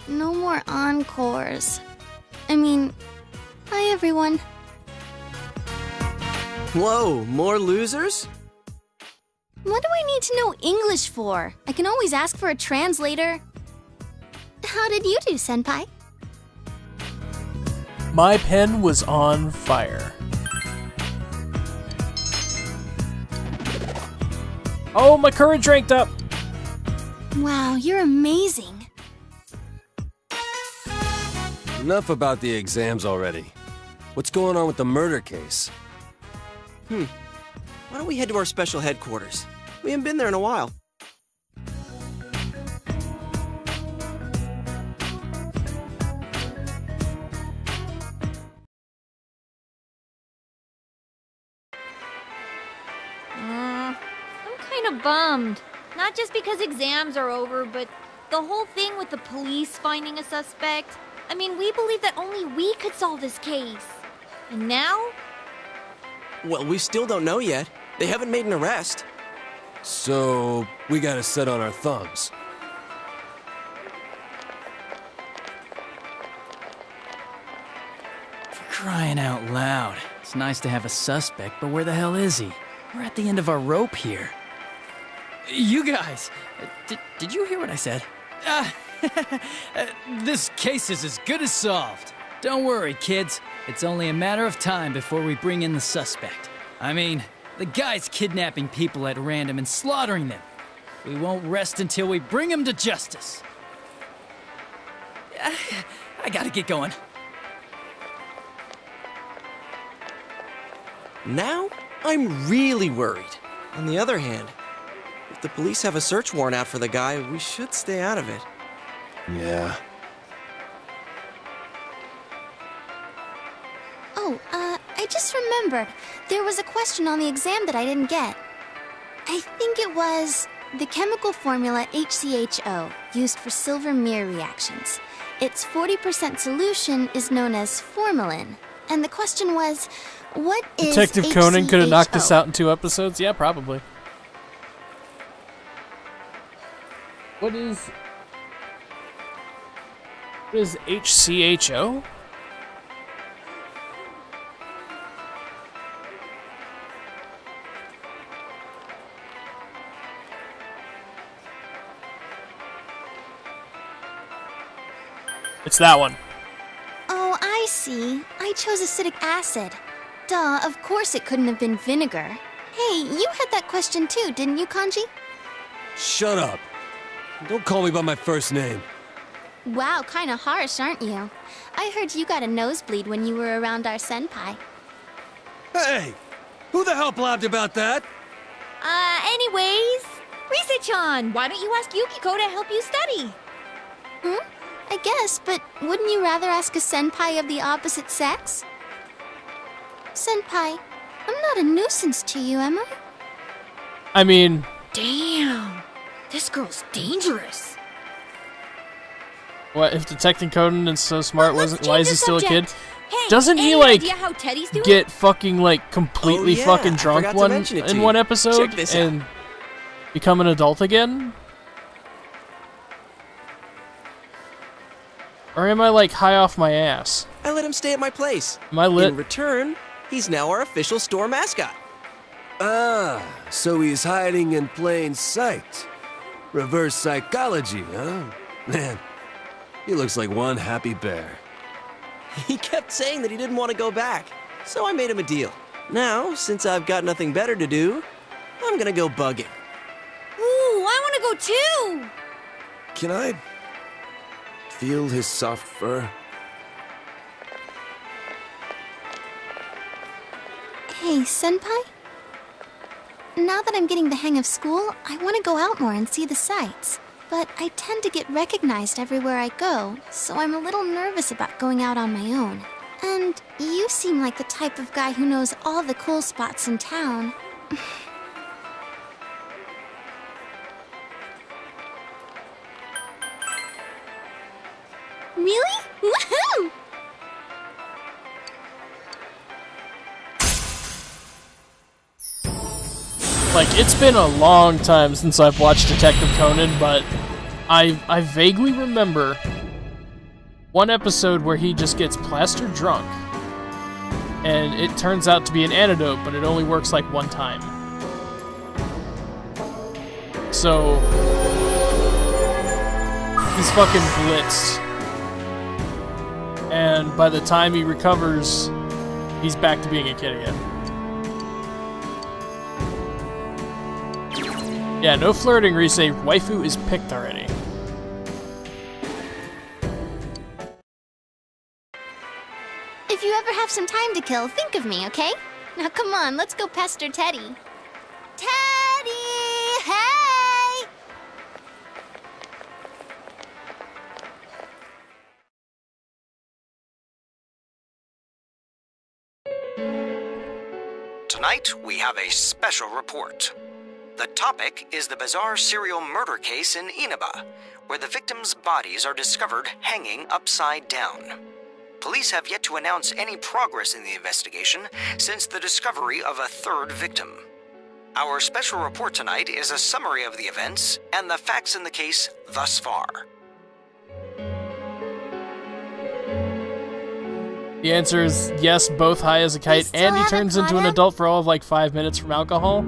[SPEAKER 10] No more encores. I mean, hi everyone.
[SPEAKER 6] Whoa, more losers?
[SPEAKER 10] What do I need to know English for? I can always ask for a translator. How did you do, Senpai?
[SPEAKER 3] My pen was on fire. Oh, my courage ranked up!
[SPEAKER 10] Wow, you're amazing.
[SPEAKER 7] Enough about the exams already. What's going on with the murder case?
[SPEAKER 6] Why don't we head to our special headquarters? We haven't been there in a while.
[SPEAKER 5] I'm kind of bummed. Not just because exams are over, but the whole thing with the police finding a suspect. I mean, we believed that only we could solve this case. And now?
[SPEAKER 6] Well, we still don't know yet. They haven't made an arrest.
[SPEAKER 7] So, we gotta sit on our thumbs.
[SPEAKER 18] For crying out loud. It's nice to have a suspect, but where the hell is he? We're at the end of our rope here. You guys, did you hear what I said? This case is as good as solved. Don't worry, kids. It's only a matter of time before we bring in the suspect. I mean, the guy's kidnapping people at random and slaughtering them. We won't rest until we bring him to justice. I gotta get going.
[SPEAKER 6] Now, I'm really worried. On the other hand, if the police have a search warrant out for the guy, we should stay out of it.
[SPEAKER 7] Yeah.
[SPEAKER 10] Oh, I just remembered. There was a question on the exam that I didn't get. I think it was the chemical formula HCHO, used for silver mirror reactions. Its 40% solution is known as formalin. And the question was, what is
[SPEAKER 3] Detective Conan could have knocked this
[SPEAKER 10] HCHO?
[SPEAKER 3] out in 2 episodes? Yeah, probably. What is HCHO? It's that one.
[SPEAKER 10] Oh, I see. I chose acetic acid. Duh, of course it couldn't have been vinegar. Hey, you had that question too, didn't you, Kanji?
[SPEAKER 7] Shut up. Don't call me by my first name.
[SPEAKER 10] Wow, kinda harsh, aren't you? I heard you got a nosebleed when you were around our senpai.
[SPEAKER 7] Hey! Who the hell blabbed about that?
[SPEAKER 5] Anyways, Rise-chan, why don't you ask Yukiko to help you study?
[SPEAKER 10] I guess, but wouldn't you rather ask a senpai of the opposite sex? Senpai, I'm not a nuisance to you, am I?
[SPEAKER 3] I mean...
[SPEAKER 5] Damn, this girl's dangerous.
[SPEAKER 3] What, if Detective Conan is so smart, why is he still a kid?
[SPEAKER 5] Hey,
[SPEAKER 3] Doesn't he,
[SPEAKER 5] any
[SPEAKER 3] like,
[SPEAKER 5] idea how Teddy's doing?
[SPEAKER 3] get fucking, like, completely
[SPEAKER 6] Oh, yeah,
[SPEAKER 3] fucking
[SPEAKER 6] I
[SPEAKER 3] drunk
[SPEAKER 6] forgot to mention it to
[SPEAKER 3] in
[SPEAKER 6] you.
[SPEAKER 3] one episode
[SPEAKER 6] Check this out.
[SPEAKER 3] and become an adult again? Or am I, like, high off my ass?
[SPEAKER 6] I let him stay at my place.
[SPEAKER 3] Am I lit?
[SPEAKER 6] In return, he's now our official store mascot.
[SPEAKER 7] Ah, so he's hiding in plain sight. Reverse psychology, huh? Man, he looks like one happy bear.
[SPEAKER 6] He kept saying that he didn't want to go back, so I made him a deal. Now, since I've got nothing better to do, I'm gonna go bug him.
[SPEAKER 5] Ooh, I want to go too.
[SPEAKER 7] Can I feel his soft fur?
[SPEAKER 10] Hey, senpai? Now that I'm getting the hang of school, I want to go out more and see the sights. But I tend to get recognized everywhere I go, so I'm a little nervous about going out on my own. And you seem like the type of guy who knows all the cool spots in town. Really? Woohoo!
[SPEAKER 3] Like, it's been a long time since I've watched Detective Conan, but I vaguely remember one episode where he just gets plastered drunk, and it turns out to be an antidote, but it only works like one time. So, he's fucking blitzed. And by the time he recovers, he's back to being a kid again. Yeah, no flirting, Rise. Waifu is picked already.
[SPEAKER 10] If you ever have some time to kill, think of me, okay? Now come on, let's go pester Teddy. Teddy! Hey!
[SPEAKER 13] Tonight, we have a special report. The topic is the bizarre serial murder case in Inaba, where the victims' bodies are discovered hanging upside down. Police have yet to announce any progress in the investigation since the discovery of a third victim. Our special report tonight is a summary of the events and the facts in the case thus far.
[SPEAKER 3] The answer is yes, both high as a kite, and he turns into an adult for all of like 5 minutes from alcohol.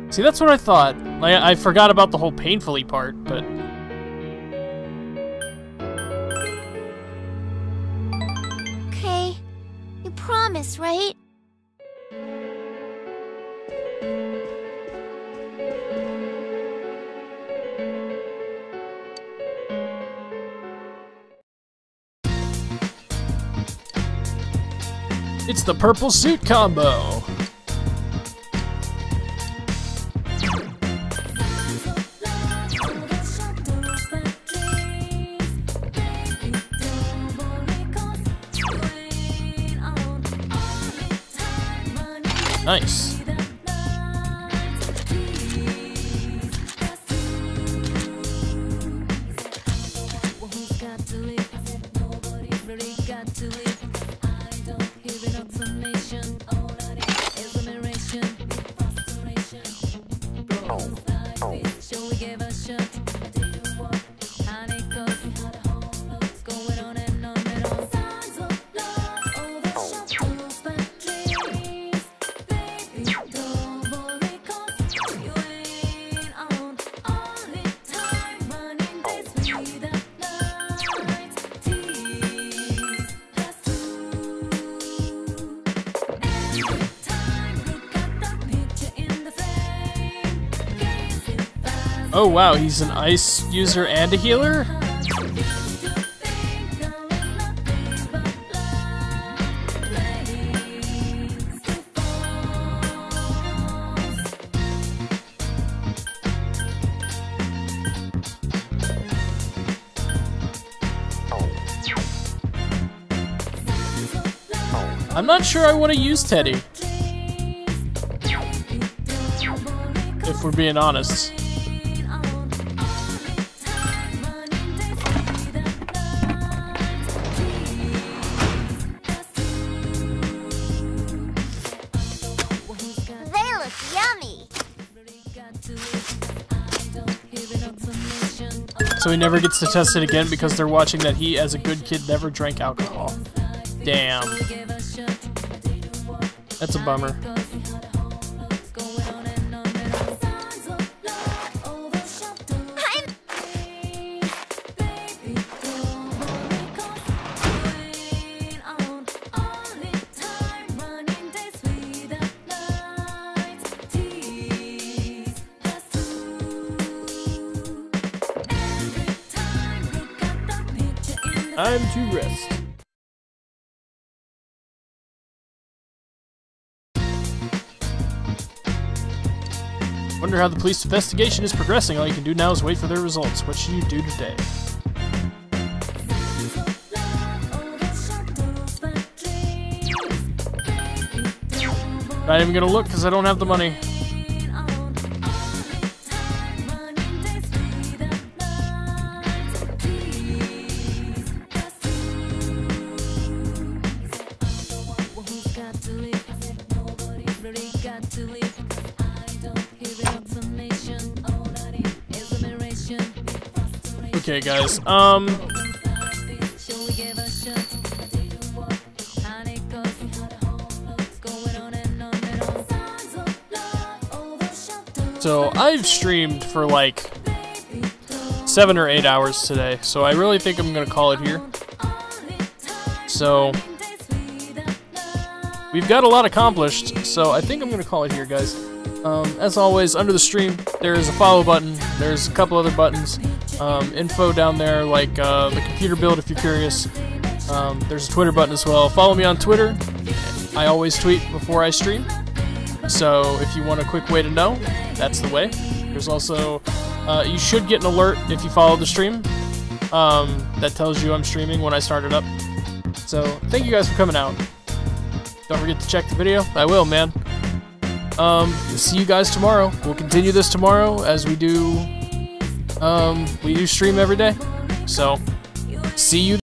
[SPEAKER 3] See, that's what I thought. Like, I forgot about the whole painfully part, but...
[SPEAKER 10] Okay. You promise, right?
[SPEAKER 3] It's the purple suit combo! Nice. Oh wow, he's an ice user and a healer? I'm not sure I want to use Teddy. If we're being honest. So he never gets to test it again because they're watching that he, as a good kid, never drank alcohol. Damn. That's a bummer. Time to rest. Wonder how the police investigation is progressing. All you can do now is wait for their results. What should you do today? Not even gonna look because I don't have the money. Okay, guys, so I've streamed for like 7 or 8 hours today, so I really think I'm gonna call it here. So we've got a lot accomplished, so I think I'm gonna call it here, guys. As always, under the stream, there is a follow button, there's a couple other buttons, info down there, like the computer build if you're curious. There's a Twitter button as well. Follow me on Twitter. I always tweet before I stream, so if you want a quick way to know, that's the way. There's also, you should get an alert if you follow the stream, that tells you I'm streaming when I start it up. So, thank you guys for coming out. Don't forget to check the video. I will, man. See you guys tomorrow. We'll continue this tomorrow as we do stream every day. So, see you